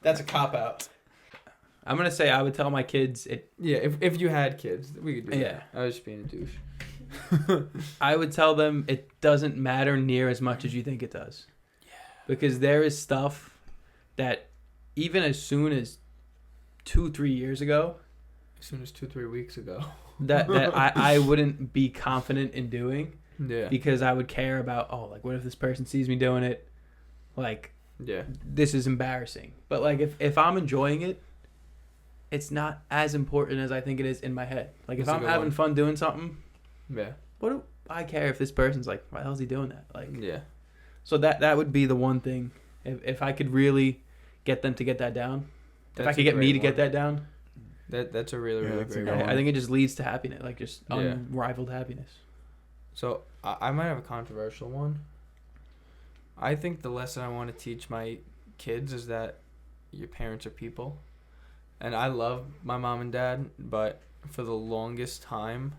A: That's a cop out. I'm gonna say I would tell my kids it.
B: Yeah, if you had kids, we could do
A: Yeah.
B: that. I was just being a douche.
A: I would tell them it doesn't matter near as much as you think it does. Yeah. Because there is stuff that even as soon as 2-3 years ago
B: As soon as 2-3 weeks ago.
A: that I wouldn't be confident in doing
B: Yeah.
A: because I would care about what if this person sees me doing it, like
B: Yeah.
A: this is embarrassing. But like if I'm enjoying it, it's not as important as I think it is in my head. Like if
B: That's a
A: I'm
B: good
A: having
B: one.
A: fun doing something,
B: Yeah.
A: what do I care if this person's like, why the hell is he doing that? Like,
B: Yeah.
A: so that would be the one thing. If I could really get them to get that down, if I
B: That's
A: could
B: a
A: get me
B: great
A: to get
B: one.
A: that down,
B: That's a really,
C: Yeah,
B: really
C: that's a
B: great
C: good
B: one.
A: I think it just leads to happiness, like just
B: Yeah.
A: unrivaled happiness.
B: So I might have a controversial one. I think the lesson I want to teach my kids is that your parents are people. And I love my mom and dad, but for the longest time,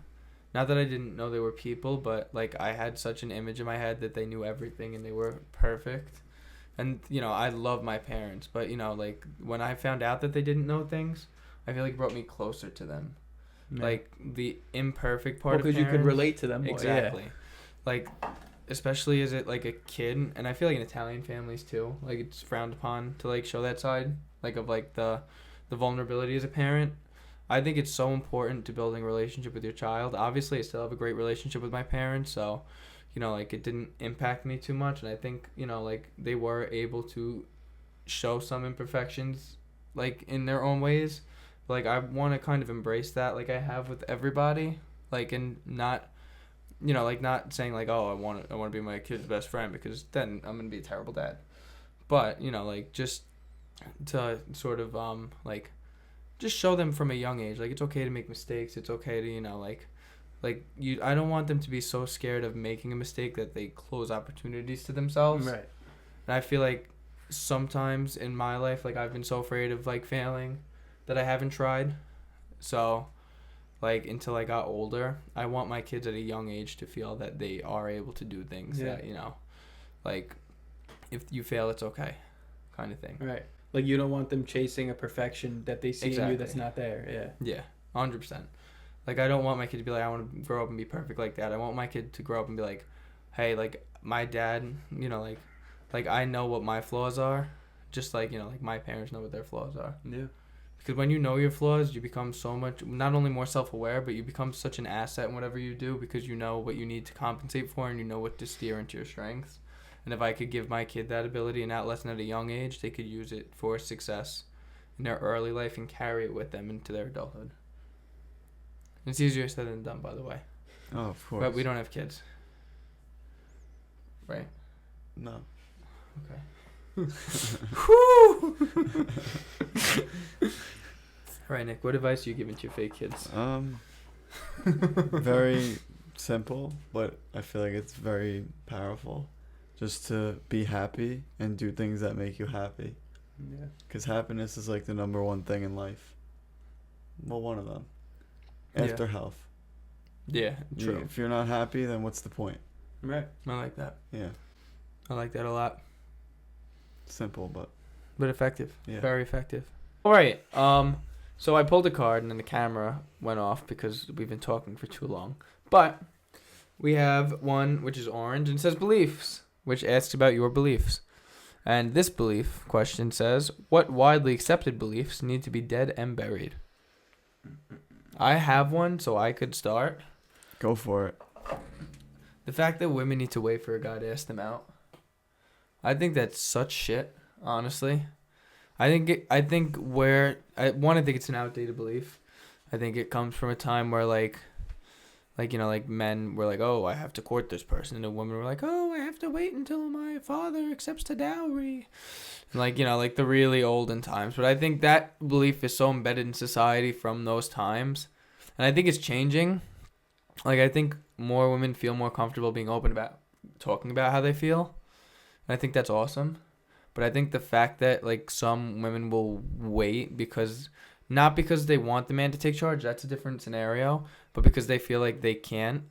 B: not that I didn't know they were people, but like I had such an image in my head that they knew everything and they were perfect. And I love my parents, but like when I found out that they didn't know things, I feel like it brought me closer to them.
A: Yeah.
B: Like the imperfect part of
A: because you could
B: parents-
A: relate to them more.
B: Exactly. Like, especially as it like a kid, and I feel like in Italian families too, like it's frowned upon to like show that side, like of like the vulnerability as a parent. I think it's so important to building a relationship with your child. Obviously, I still have a great relationship with my parents, so like it didn't impact me too much, and I think like they were able to show some imperfections like in their own ways. Like I want to kind of embrace that, like I have with everybody, like and not. Like not saying like, oh, I want to be my kid's best friend because then I'm gonna be a terrible dad. But like just to sort of like just show them from a young age, like it's okay to make mistakes. It's okay to like you. I don't want them to be so scared of making a mistake that they close opportunities to themselves.
A: Right.
B: And I feel like sometimes in my life, like I've been so afraid of like failing that I haven't tried. So. Like until I got older, I want my kids at a young age to feel that they are able to do things that like if you fail, it's okay, kind of thing.
A: Right. Like you don't want them chasing a perfection that they see in you that's
B: Exactly.
A: not there. Yeah.
B: Yeah, 100%. Like I don't want my kid to be like, I want to grow up and be perfect like that. I want my kid to grow up and be like, hey, like my dad, like I know what my flaws are, just like like my parents know what their flaws are.
A: Yeah.
B: Because when you know your flaws, you become so much, not only more self-aware, but you become such an asset in whatever you do because you know what you need to compensate for and you know what to steer into your strengths. And if I could give my kid that ability and that lesson at a young age, they could use it for success in their early life and carry it with them into their adulthood. It's easier said than done, by the way.
C: Oh, of course.
B: But we don't have kids. Right?
C: No.
B: Okay. All right, Nick, what advice are you giving to your fake kids?
C: Very simple, but I feel like it's very powerful. Just to be happy and do things that make you happy.
A: Yeah.
C: Because happiness is like the number one thing in life. Well, one of them.
B: Yeah.
C: After health.
B: Yeah, true.
C: If you're not happy, then what's the point?
A: Right.
B: I like that.
C: Yeah.
B: I like that a lot.
C: Simple,
B: But effective.
C: yeah.
B: Very effective. All right. So I pulled a card and then the camera went off because we've been talking for too long. But we have one which is orange and says beliefs, which asks about your beliefs. And this belief question says, what widely accepted beliefs need to be dead and buried? I have one, so I could start.
C: Go for it.
B: The fact that women need to wait for a guy to ask them out. I think that's such shit, honestly. I think it's an outdated belief. I think it comes from a time where like men were like, oh, I have to court this person, and women were like, oh, I have to wait until my father accepts the dowry, and like the really olden times. But I think that belief is so embedded in society from those times, and I think it's changing. Like, I think more women feel more comfortable being open about talking about how they feel, and I think that's awesome. But I think the fact that like some women will wait not because they want the man to take charge, that's a different scenario, but because they feel like they can't,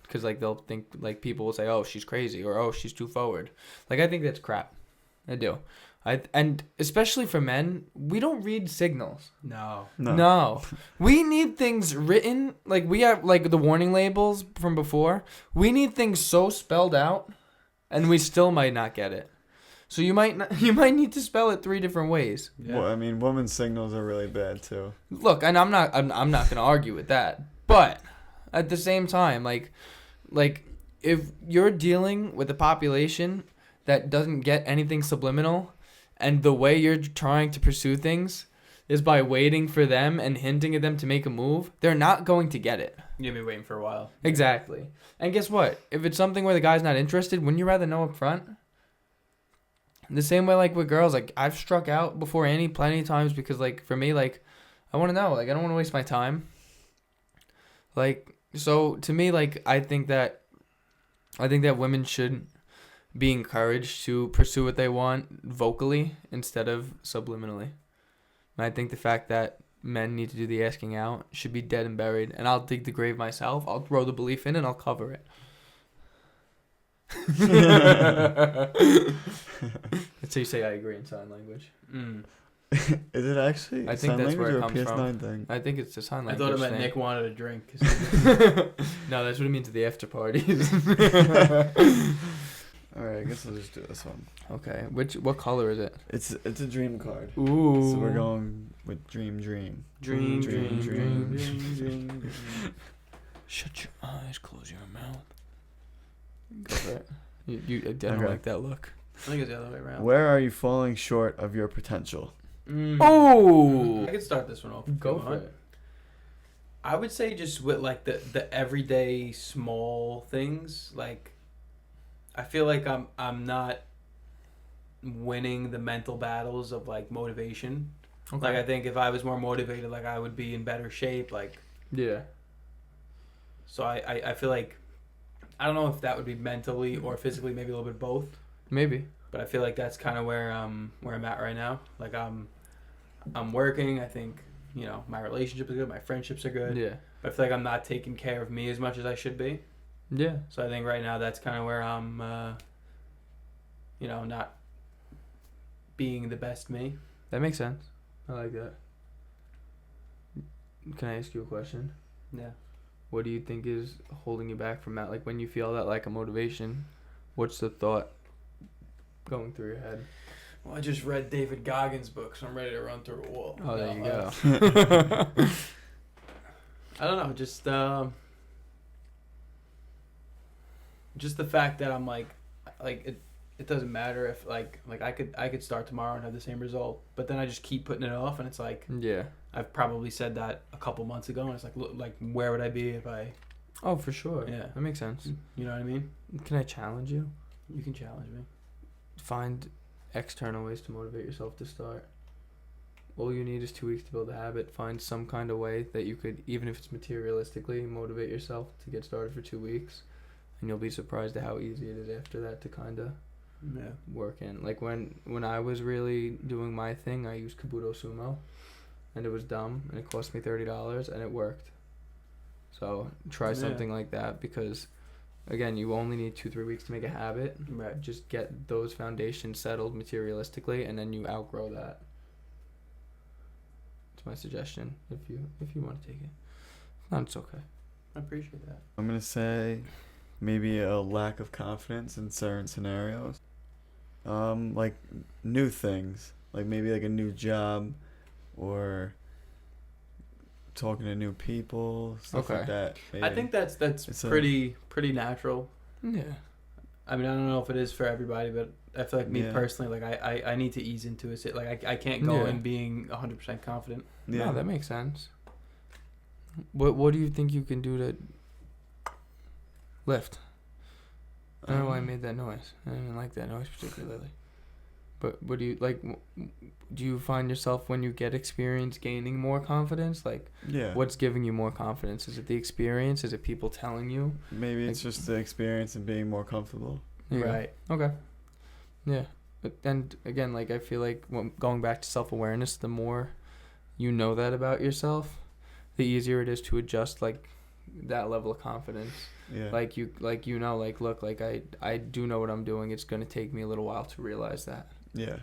B: because like they'll think, like, people will say, oh, she's crazy, or oh, she's too forward. Like, I think that's crap. I do. And especially for men, we don't read signals. No. We need things written. Like, we have like the warning labels from before. We need things so spelled out, and we still might not get it. So you might need to spell it 3 different ways.
C: Yeah. Well, I mean, women's signals are really bad too. Look,
B: and I'm not gonna argue with that. But at the same time, like if you're dealing with a population that doesn't get anything subliminal, and the way you're trying to pursue things is by waiting for them and hinting at them to make a move, they're not going to get it.
A: You'll be waiting for a while.
B: Exactly. And guess what? If it's something where the guy's not interested, wouldn't you rather know up front? The same way, like, with girls, like, I've struck out before Annie plenty of times because, like, for me, like, I want to know. Like, I don't want to waste my time. Like, so, to me, like, I think that women should be encouraged to pursue what they want vocally instead of subliminally. And I think the fact that men need to do the asking out should be dead and buried. And I'll dig the grave myself. I'll throw the belief in and I'll cover it. That's how you say I agree in sign language.
C: Is it actually?
B: I think that's where it comes from.
C: Thing?
B: I think it's a sign language.
A: I thought it meant
B: thing.
A: Nick wanted a drink.
B: No, that's what it means at the after parties.
C: All right, I guess I'll just do this one.
B: Okay, what color is it?
C: It's a dream card.
B: Ooh.
C: So we're going with dream.
B: Dream. Shut your eyes, close your mouth. Go for it. I don't like that look.
A: I think it's the other way around.
C: Where are you falling short of your potential?
B: Oh!
A: I could start this one off.
B: Go for it.
A: I would say just with like the everyday small things. Like, I feel like I'm not winning the mental battles of like motivation. Okay. Like, I think if I was more motivated, like, I would be in better shape. Like,
B: yeah.
A: So I feel like, I don't know if that would be mentally or physically, maybe a little bit both.
B: Maybe.
A: But I feel like that's kind of where I'm at right now. Like, I'm working. I think, you know, my relationship is good. My friendships are good.
B: Yeah.
A: But I feel like I'm not taking care of me as much as I should be.
B: Yeah.
A: So I think right now that's kind of where I'm, you know, not being the best me.
B: That makes sense. I like that. Can I ask you a question?
A: Yeah.
B: What do you think is holding you back from that? Like, when you feel that lack of motivation, what's the thought going through your head?
A: Well, I just read David Goggins' book, so I'm ready to run through a wall.
B: Oh, there you go.
A: I don't know, just the fact that I'm like it doesn't matter if like I could start tomorrow and have the same result, but then I just keep putting it off, and it's like,
B: yeah,
A: I've probably said that a couple months ago, and it's like, look, like, where would I be if I?
B: Oh, for sure.
A: Yeah,
B: that makes sense.
A: You know what I mean?
B: Can I challenge you?
A: You can challenge me.
B: Find external ways to motivate yourself to start. All you need is 2 weeks to build a habit. Find some kind of way that you could, even if it's materialistically, motivate yourself to get started for 2 weeks, and you'll be surprised at how easy it is after that to kind of work in. Like, when I was really doing my thing, I used Kabuto Sumo, and it was dumb, and it cost me $30, and it worked. So try something like that, because again, you only need 2-3 weeks to make a habit.
A: Right.
B: Just get those foundations settled materialistically, and then you outgrow that. It's my suggestion if you want to take it. No, it's okay.
A: I appreciate that.
C: I'm gonna say maybe a lack of confidence in certain scenarios. Like new things, like maybe like a new job, or talking to new people, stuff like that. Maybe.
A: I think that's
C: It's
A: pretty natural.
B: Yeah.
A: I mean, I don't know if it is for everybody, but I feel like me
C: Yeah.
A: personally, like I need to ease into it. Like I can't go
B: Yeah.
A: in being 100% confident.
C: Yeah.
B: No, that makes sense. What do you think you can do to lift? I don't know why I made that noise. I didn't like that noise particularly. But what do you like? Do you find yourself when you get experience gaining more confidence? Like,
C: Yeah.
B: what's giving you more confidence? Is it the experience? Is it people telling you?
C: Maybe it's just the experience and being more comfortable.
B: Yeah.
A: Right.
B: Okay. Yeah. And again, like I feel like going back to self-awareness, the more you know that about yourself, the easier it is to adjust like that level of confidence.
C: Yeah.
B: Like look, like I do know what I'm doing. It's going to take me a little while to realize that.
C: Yeah.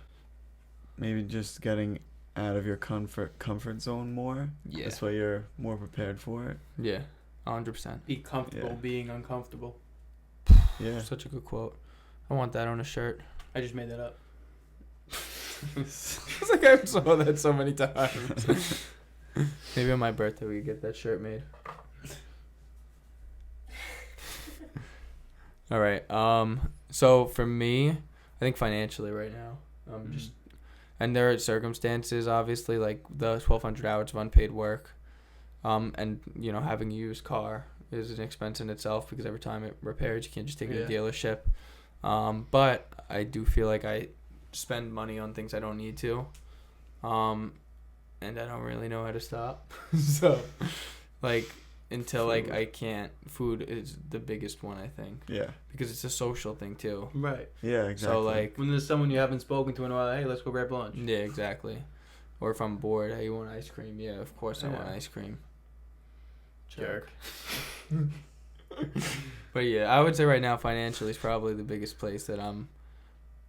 C: Maybe just getting out of your comfort zone more.
B: Yeah.
C: This way you're more prepared for it.
B: Yeah. 100%.
A: Be comfortable
C: Yeah.
A: being uncomfortable.
C: Yeah.
B: Such a good quote. I want that on a shirt.
A: I just made that up.
B: It's like I saw that so many times. Maybe on my birthday we could get that shirt made. All right. So for me, I think financially right now, just and there are circumstances obviously like the 1,200 hours of unpaid work, and you know having a used car is an expense in itself because every time it repairs you can't just take it to a dealership. But I do feel like I spend money on things I don't need to, and I don't really know how to stop. So, like until like I can't. Food is the biggest one I think
C: Yeah.
B: because it's a social thing too.
A: Right.
C: Yeah, exactly.
B: So like
A: When there's someone you haven't spoken to in a while, hey, let's go grab lunch.
B: yeah, exactly. Or if I'm bored, hey, you want ice cream? Yeah, of course I want
A: Yeah.
B: ice cream.
A: Jerk.
B: But yeah, I would say right now financially is probably the biggest place that I'm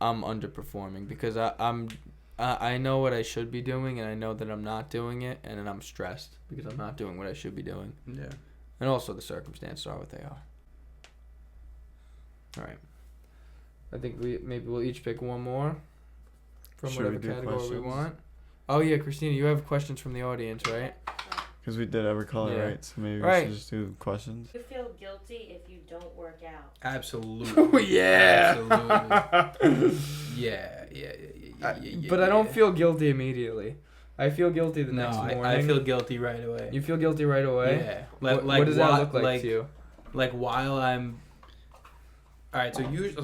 B: underperforming because I know what I should be doing and I know that I'm not doing it and then I'm stressed because I'm not doing what I should be doing.
A: Yeah.
B: And also the circumstances are what they are. All right. I think we'll each pick one more from
C: Should we
B: whatever
C: do
B: category we
C: questions?
B: want. Oh yeah, Christina, you have questions from the audience, right?
C: Because we did every color,
B: Yeah.
C: right? So maybe
B: Right.
C: we should just do questions.
E: You feel guilty if you don't work out.
A: Absolutely.
B: Oh yeah.
A: Absolutely. Yeah.
B: But I don't feel guilty immediately. I feel guilty the next morning.
A: I feel guilty right away.
B: You feel guilty right away?
A: Yeah.
B: What does that look like to you?
A: Like while I'm. All right. So usually,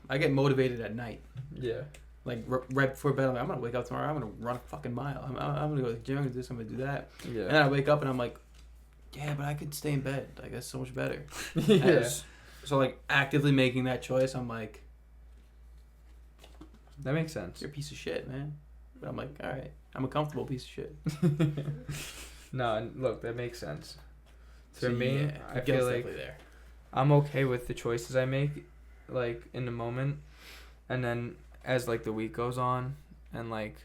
A: I get motivated at night.
B: Yeah.
A: Like right before bed, I'm like, I'm gonna wake up tomorrow. I'm gonna run a fucking mile. I'm gonna go to the gym. I'm gonna do this. I'm gonna do that. And
B: Yeah.
A: then I wake up and I'm like, yeah, but I could stay in bed. Like that's so much better.
B: Yeah.
A: So like actively making that choice, I'm like,
B: That makes sense.
A: you're a piece of shit, man. But I'm like, all right, I'm a comfortable piece of shit.
B: No, and look, that makes sense. For
A: So,
B: me,
A: yeah,
B: I
A: guilt's
B: feel like
A: definitely there.
B: I'm okay with the choices I make, like in the moment, and then as like the week goes on, and like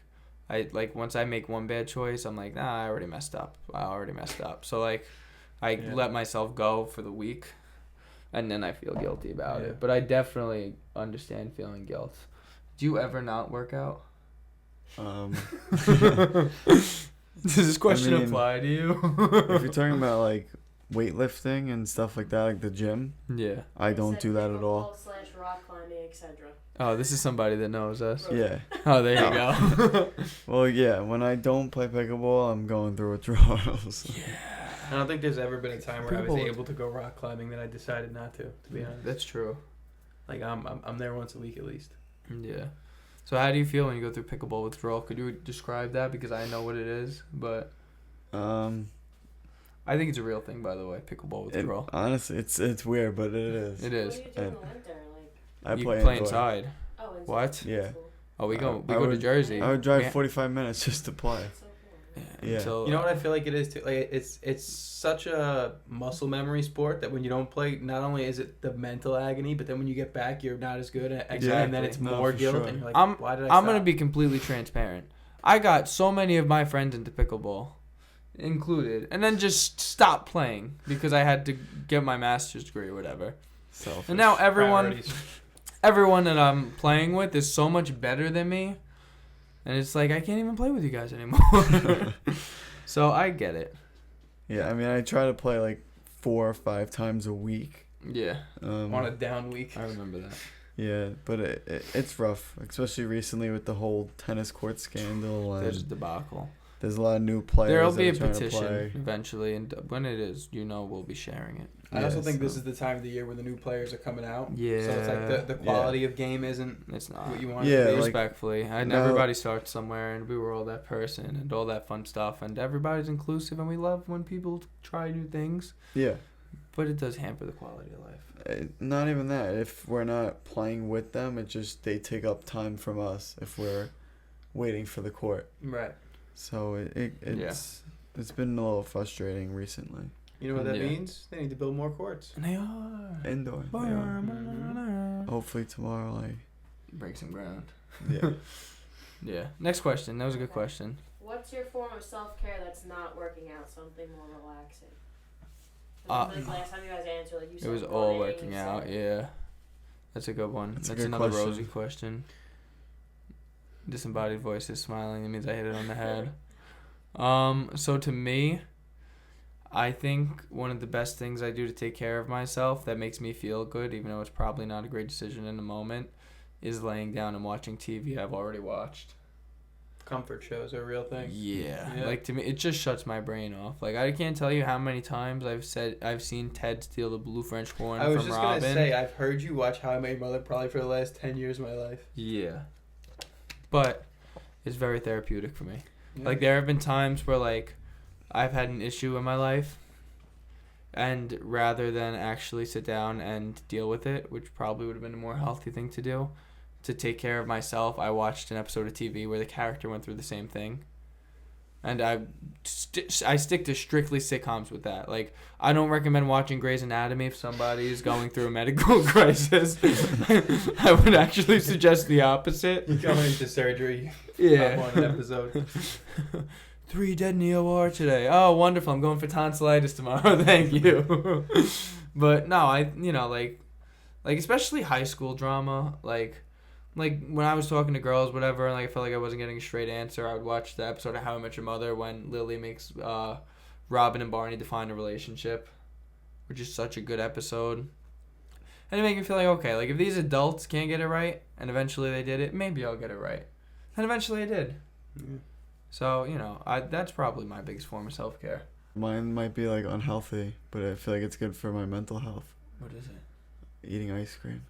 B: I like once I make one bad choice, I'm like, nah, I already messed up. So like, I let myself go for the week, and then I feel guilty about
A: Yeah.
B: it. But I definitely understand feeling guilt. Do you ever not work out? Does this question
C: mean,
B: apply to you?
C: If you're talking about like weightlifting and stuff like that, like the gym,
B: Yeah.
C: I don't do that at all.
E: / rock climbing, etc.
B: Oh, this is somebody that knows us.
C: Yeah.
B: Oh, there you go.
C: Well, yeah. When I don't play pickleball, I'm going through withdrawals.
A: I don't think there's ever been a time where I was
B: People-
A: able to go rock climbing that I decided not to be honest.
B: That's true.
A: Like I'm there once a week at least.
B: Yeah. So how do you feel when you go through pickleball withdrawal? Could you describe that? Because I know what it is, but I think it's a real thing, by the way, pickleball withdrawal.
C: Honestly, it's weird, but it is.
B: It
E: What
B: is.
E: do you do in
C: And
E: the winter? Like,
C: I
B: You
C: play
B: play
C: indoor.
B: inside.
E: oh, inside.
B: What?
C: Yeah.
E: That's cool.
B: Oh, we
C: I
B: go to
C: would-
B: Jersey.
C: I would drive
B: Yeah.
C: 45 minutes just to play.
E: That's so cool.
C: Yeah.
B: Until,
A: You know what I feel like it is too? Like it's such a muscle memory sport that when you don't play, not only is it the mental agony, but then when you get back, you're not as good at and then it's
C: No,
A: more
C: for
A: guilt,
C: sure.
A: and you're like, why did I?
B: I'm
A: stop?
B: gonna be completely transparent. I got so many of my friends into pickleball, included, and then just stop playing because I had to get my master's degree or whatever.
C: Selfish.
B: And now
A: Priorities.
B: everyone that I'm playing with is so much better than me, and it's like I can't even play with you guys anymore. So I get it.
C: Yeah, I mean, I try to play like 4 or 5 times a week.
B: Yeah,
A: On a down week.
B: I remember that.
C: Yeah, but it's rough, especially recently with the whole tennis court scandal. And
B: There's a debacle.
C: there's a lot of new players.
B: There'll
C: that
B: be
C: are
B: a
C: trying to
B: petition
C: play.
B: eventually, and when it is, we'll be sharing it.
A: I also
C: Yeah,
A: think this
C: so-
A: is the time of the year when the new players are coming out.
B: Yeah.
A: So it's like the quality of game isn't
B: It's not.
A: what you want
C: Yeah,
A: it to be.
C: like-
B: Respectfully, and
C: No.
B: everybody starts somewhere, and we were all that person, and all that fun stuff, and everybody's inclusive, and we love when people try new things,
C: Yeah,
B: but it does hamper the quality of life.
C: not even that. If we're not playing with them, it just they take up time from us if we're waiting for the court.
A: Right.
C: So it's been a little frustrating recently.
A: You know what that
B: Yeah.
A: means? They need to build more courts.
B: And they are.
C: Indoor. They are. Hopefully tomorrow,
B: Break some ground.
C: yeah.
B: Yeah. Next question. That was a good question.
E: What's your form of self-care that's not working out? Something more relaxing.
B: Uh,
E: Like last time you guys answered, like you
B: It
E: said
B: was all
E: running,
B: working
E: you
B: out.
E: said-
B: Yeah. That's a good one.
C: That's a
B: That's
C: good
B: another
C: question.
B: rosy question. Disembodied voice is smiling. That means I hit it on the head. So to me, I think one of the best things I do to take care of myself that makes me feel good, even though it's probably not a great decision in the moment, is laying down and watching TV I've already watched.
A: Comfort shows are a real thing.
B: Yeah.
A: Yeah.
B: Like to me, it just shuts my brain off. Like I can't tell you how many times I've seen Ted steal the blue French horn
A: I was
B: from
A: just
B: Robin.
A: gonna say I've heard you watch How I Met Your Mother probably for the last 10 years of my life.
B: Yeah. But it's very therapeutic for me.
A: Yeah.
B: Like there have been times where like I've had an issue in my life, and rather than actually sit down and deal with it, which probably would have been a more healthy thing to do, to take care of myself, I watched an episode of TV where the character went through the same thing. And I stick to strictly sitcoms with that. Like, I don't recommend watching Grey's Anatomy if somebody is going through a medical crisis. I would actually suggest the opposite.
A: You're going into surgery.
B: Yeah.
A: Hop on an episode.
B: 3 dead in the OR today. Oh, wonderful. I'm going for tonsillitis tomorrow. Thank you. But no, like especially high school drama, like when I was talking to girls, whatever, and like I felt like I wasn't getting a straight answer, I would watch the episode of How I Met Your Mother when Lily makes Robin and Barney define a relationship, which is such a good episode. And it made me feel like, okay, like if these adults can't get it right, and eventually they did it, maybe I'll get it right. And eventually I did.
A: Yeah.
B: So, that's probably my biggest form of self-care.
C: Mine might be like unhealthy, but I feel like it's good for my mental health.
B: What is it?
C: Eating ice cream.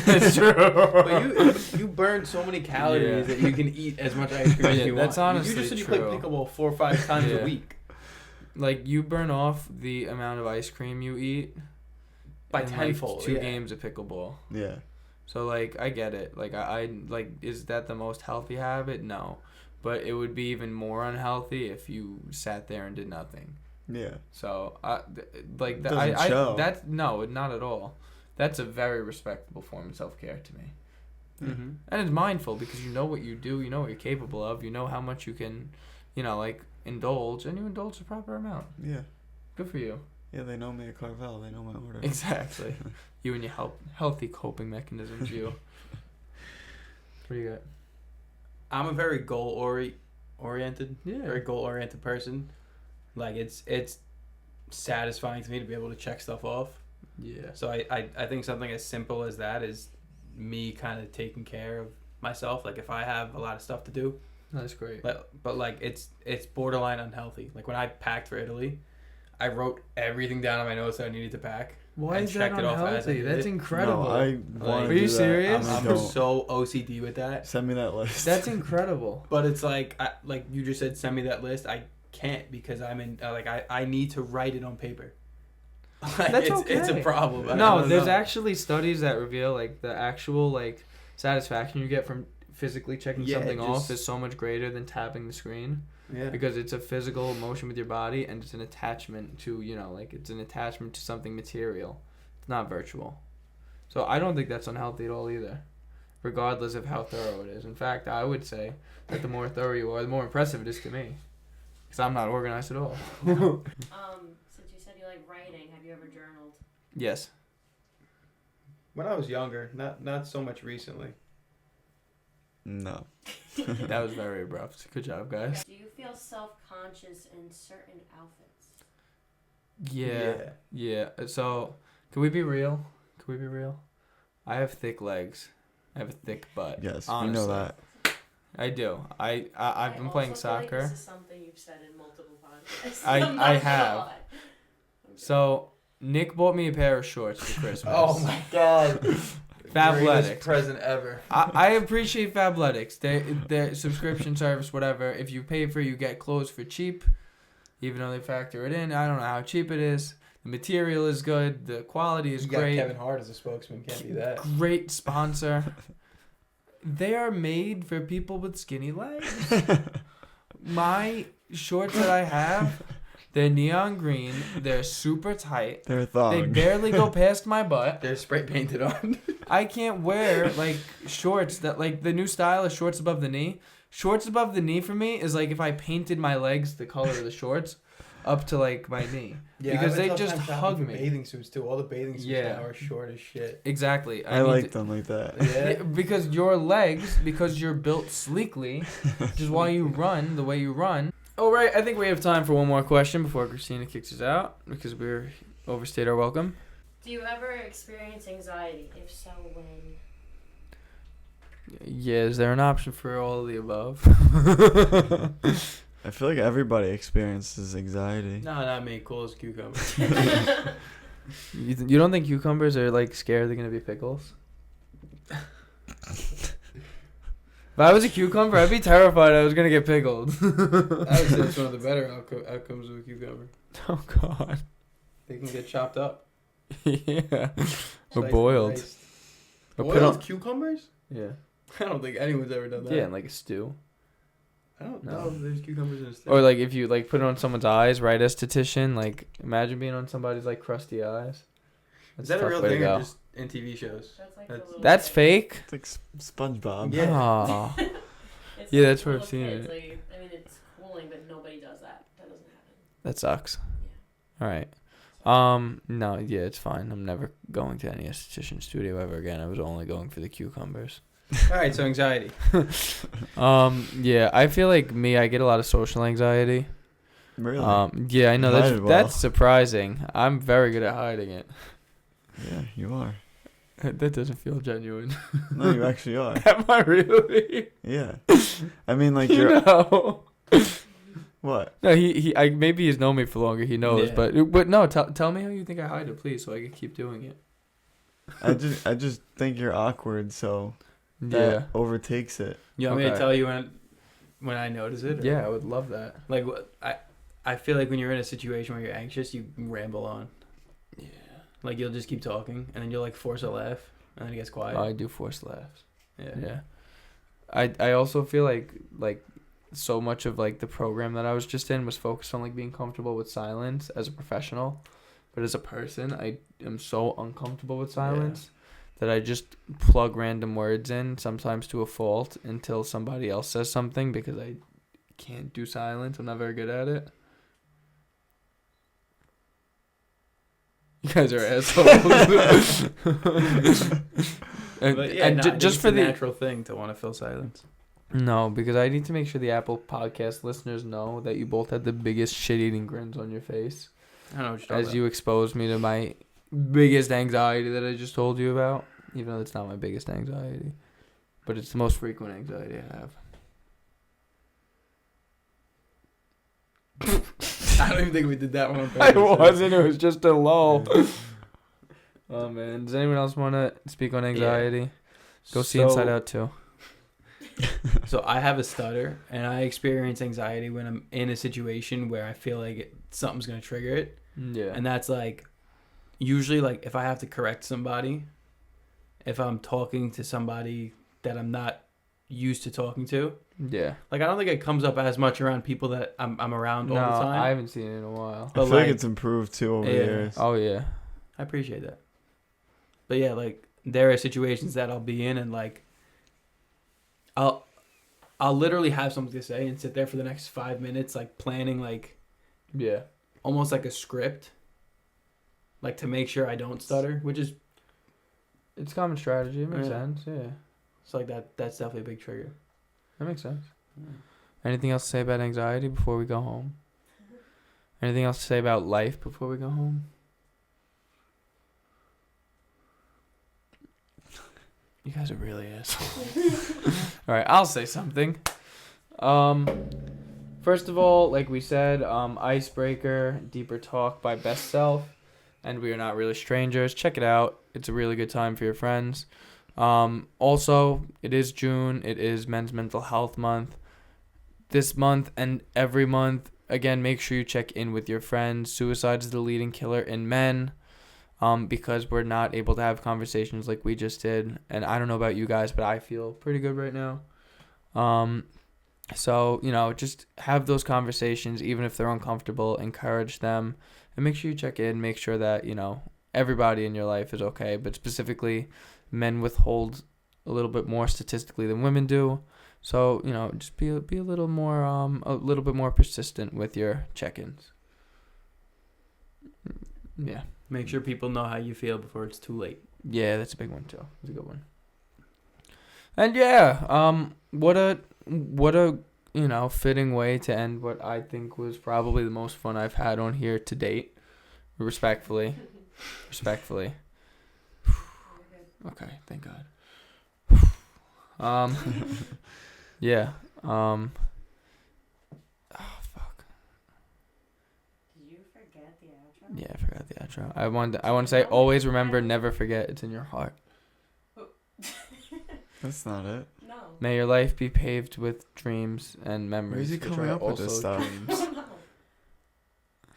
B: That's true.
A: But you burn so many calories
B: Yeah.
A: that you can eat as much ice cream as
B: Yeah,
A: you
B: that's
A: want.
B: honestly
A: You just said you
B: true.
A: play pickleball 4 or 5 times
B: Yeah.
A: a week.
B: Like, you burn off the amount of ice cream you eat
A: By
B: in,
A: tenfold.
B: Like, 2
A: yeah.
B: games of pickleball.
C: Yeah.
B: So, like, I get it. Like, I like, is that the most healthy habit? No. But it would be even more unhealthy if you sat there and did nothing.
C: Yeah.
B: So,
C: Doesn't show.
B: that's, no, not at all. That's a very respectable form of self-care to me.
A: Mm-hmm.
B: And it's mindful because you know what you do, you know what you're capable of, you know how much you can, indulge, and you indulge the proper amount.
C: Yeah.
B: Good for you.
C: Yeah, they know me at Carvel. They know my order.
B: Exactly. You and your healthy coping mechanisms, you. What do you got?
A: I'm a very goal-oriented,
B: Yeah.
A: very goal-oriented person. Like, it's satisfying to me to be able to check stuff off.
B: Yeah.
A: So I think something as simple as that is me kind of taking care of myself. Like, if I have a lot of stuff to do,
B: That's great.
A: but like it's borderline unhealthy. Like, when I packed for Italy, I wrote everything down on my notes that I needed to pack.
B: Why
A: and
B: is that
A: checked it off as I
B: unhealthy?
A: did
B: That's
A: it.
B: incredible.
C: No, I want
A: Are
C: to
B: you
C: do that.
B: serious?
C: I
A: I'm
C: don't.
A: so OCD with that.
C: Send me that list.
B: That's incredible.
A: But it's like like you just said, send me that list. I can't because I'm in I need to write it on paper. Like,
B: That's
A: it's a
B: okay.
A: problem. I
B: No,
A: don't
B: there's
A: know.
B: actually studies that reveal like the actual like satisfaction you get from physically checking
A: Yeah,
B: something off
A: just-
B: is so much greater than tapping the screen
A: Yeah.
B: because it's a physical motion with your body and it's an attachment to it's an attachment to something material. It's not virtual. So I don't think that's unhealthy at all either, regardless of how thorough it is. In fact, I would say that the more thorough you are, the more impressive it is to me. Because I'm not organized at all.
E: Since you said you like writing, have you ever journaled?
B: Yes.
A: When I was younger, not so much recently.
C: No.
B: That was very abrupt. Good job, guys.
E: Do you feel self-conscious in certain outfits?
B: Yeah. So, can we be real? I have thick legs. I have a thick butt.
C: Yes,
B: honestly.
C: we know that.
B: I do. I've been playing
E: also feel
B: soccer.
E: Like this is something you've said in multiple podcasts.
B: I
E: I'm not gonna
B: have.
E: lie.
B: So, Nick bought me a pair of shorts for Christmas.
D: Oh my god.
B: Fabletics.
D: Greatest present ever.
B: I appreciate Fabletics. Their subscription service, whatever. If you pay for it, you get clothes for cheap, even though they factor it in. I don't know how cheap it is. The material is good. The quality is
A: You got
B: great.
A: Kevin Hart as a spokesman. Can't be that.
B: Great sponsor. They are made for people with skinny legs. My shorts that I have, they're neon green. They're super tight.
C: They're a
B: They
C: thong.
B: barely go past my butt.
A: They're spray painted on.
B: I can't wear like shorts that like the new style is shorts above the knee. Shorts above the knee for me is like if I painted my legs the color of the shorts up to like my knee. Because they just hug me.
A: Bathing suits too. All the bathing suits
B: Yeah.
A: now are short as shit.
B: Exactly.
C: I
B: need
C: like
B: to-
C: them like that.
A: Yeah.
B: Because your legs, because you're built sleekly, which is why you run the way you run. All right, I think we have time for one more question before Christina kicks us out because we're overstayed our welcome.
E: Do you ever experience anxiety? If so, when?
B: Yeah, is there an option for all of the above?
C: I feel like everybody experiences anxiety.
A: No, not me. Cool as cucumber.
B: You don't think cucumbers are like scared they're gonna be pickles? If I was a cucumber, I'd be terrified I was gonna get pickled.
A: I would say it's one of the better outcomes of a cucumber.
B: Oh God.
A: They can get chopped up.
B: Yeah. Or
A: Sliced
B: boiled.
A: and diced.
B: Or
A: Boiled
B: put on.
A: cucumbers?
B: Yeah.
A: I don't think anyone's ever done that.
B: Yeah, in like a stew.
A: I don't
B: No.
A: know if there's cucumbers in a steak.
B: Or like if you like put it on someone's eyes, right? Esthetician, like imagine being on somebody's like crusty eyes.
A: Is that a
B: tough
A: real
B: way to
A: thing or
B: go.
A: just in TV shows?
E: That's like
A: That's-
E: the little
B: That's
E: kid.
B: fake.
C: It's like SpongeBob.
A: Yeah.
B: Aw.
E: It's
B: Yeah,
E: like
B: that's where I've
E: little
B: seen
E: kids,
B: it.
E: like, I mean, it's cooling, but nobody does that. That doesn't happen.
B: That sucks. All right. No, yeah, it's fine. I'm never going to any esthetician studio ever again. I was only going for the cucumbers.
A: All right, so anxiety.
B: Yeah, I feel like I get a lot of social anxiety.
C: Really?
B: Yeah, I know
C: You hide
B: that's
C: it well.
B: that's surprising. I'm very good at hiding it.
C: Yeah, you are.
B: That doesn't feel genuine.
C: No, you actually are.
B: Am I really?
C: Yeah. I mean, like
B: You
C: you're.
B: know.
C: What?
B: No, maybe he's known me for longer. He knows,
A: Yeah.
B: but no. Tell me how you think I hide it, please, so I can keep doing it.
C: I just think you're awkward, so that
B: Yeah.
C: overtakes it.
A: You want me to
B: Okay.
A: tell you when I notice it? or-
B: Yeah, I would love that.
A: Like I feel like when you're in a situation where you're anxious, you ramble on.
B: Yeah.
A: Like you'll just keep talking, and then you'll like force a laugh, and then it gets quiet.
B: I do force laughs.
A: Yeah.
B: Yeah. I also feel like so much of like the program that I was just in was focused on like being comfortable with silence as a professional, but as a person I am so uncomfortable with silence that I just plug random words in, sometimes to a fault, until somebody else says something because I can't do silence. I'm not very good at it. You guys are assholes.
A: But yeah,
B: and
A: no, I think
B: just
A: it's
B: for
A: a
B: the
A: natural thing to want to fill silence.
B: No, because I need to make sure the Apple Podcast listeners know that you both had the biggest shit-eating grins on your face
A: I don't know what you're talking
B: as you exposed me to my biggest anxiety that I just told you about, even though it's not my biggest anxiety. But it's the most frequent anxiety I have.
A: I don't even think we did that one on
B: I
A: purpose.
B: wasn't. It was just a lull. Oh, man. Does anyone else want to speak on anxiety? Go see Inside Out 2.
A: So I have a stutter, and I experience anxiety when I'm in a situation where I feel like something's gonna trigger it,
B: Yeah.
A: and that's like usually like if I have to correct somebody, if I'm talking to somebody that I'm not used to talking to.
B: Yeah.
A: Like I don't think it comes up as much around people that I'm around all
B: No,
A: the time.
B: I haven't seen it in a while.
C: I
A: But
C: feel like
A: like-
C: it's improved too over the
A: Yeah.
C: years.
B: Oh, yeah.
A: I appreciate that. But yeah, like there are situations that I'll be in and like I'll literally have something to say and sit there for the next 5 minutes, like planning, like
B: Yeah.
A: almost like a script, like to make sure I don't stutter, which is
B: It's common strategy. It makes
A: Yeah.
B: sense. Yeah.
A: it's like that. That's definitely a big trigger.
B: That makes sense. Anything else to say about anxiety before we go home? Anything else to say about life before we go home? You guys are really assholes. All right, I'll say something. First of all, like we said, Icebreaker, Deeper Talk by Best Self, and We Are Not Really Strangers. Check it out. It's a really good time for your friends. Also, it is June. It is Men's Mental Health Month. This month and every month, again, make sure you check in with your friends. Suicide is the leading killer in men. Because we're not able to have conversations like we just did. And I don't know about you guys, but I feel pretty good right now. So, just have those conversations, even if they're uncomfortable, encourage them, and make sure you check in, make sure that, everybody in your life is okay, but specifically men withhold a little bit more statistically than women do. So, just be a little more, a little bit more persistent with your check-ins. Yeah.
A: Make sure people know how you feel before it's too late.
B: Yeah, that's a big one too. That's a good one. And yeah, what a fitting way to end what I think was probably the most fun I've had on here to date. Respectfully. Okay, thank God. Yeah. Oh fuck.
E: Did you forget the outro?
B: Yeah, I forgot the outro. I want to say always remember, never forget. It's in your heart.
C: That's not it.
E: No.
B: May your life be paved with dreams and memories.
C: Where's he
B: which
C: coming
B: are
C: up with this
B: also
C: stuff?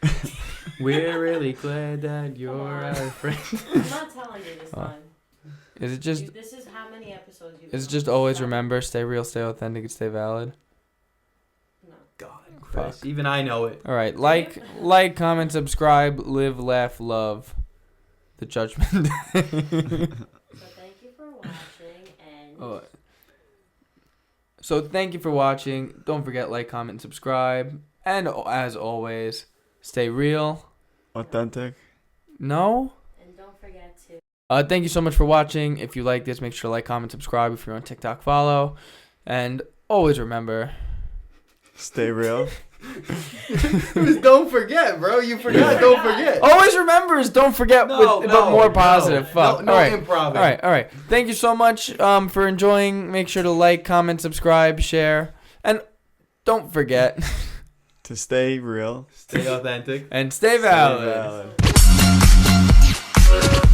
B: dreams.
A: We're really glad that you're our friend.
E: I'm not telling you this time.
B: Is it just?
E: This is how many episodes you've
B: Is it
E: done.
B: just always
E: 7.
B: remember, stay real, stay authentic, and stay valid?
E: No.
A: God,
B: Fuck.
A: Chris, even I know it.
B: All right, like, comment, subscribe, live, laugh, love. The Judgment Day.
E: So thank you for watching and
B: So thank you for watching. Don't forget, like, comment, and subscribe. And as always, stay real.
C: Authentic.
B: No?
E: and don't forget to
B: Thank you so much for watching. If you like this, make sure to like, comment, subscribe. If you're on TikTok, follow. And always remember,
C: Stay real.
A: Don't forget, bro. You forgot.
C: Yeah.
A: Don't forget.
B: always remember is don't forget, but more positive. Fuck.
A: No
B: All right.
A: improv.
B: All right. Thank you so much for enjoying. Make sure to like, comment, subscribe, share. And don't forget
C: To stay real.
A: Stay authentic.
B: and stay
C: Stay
B: valid.
C: valid.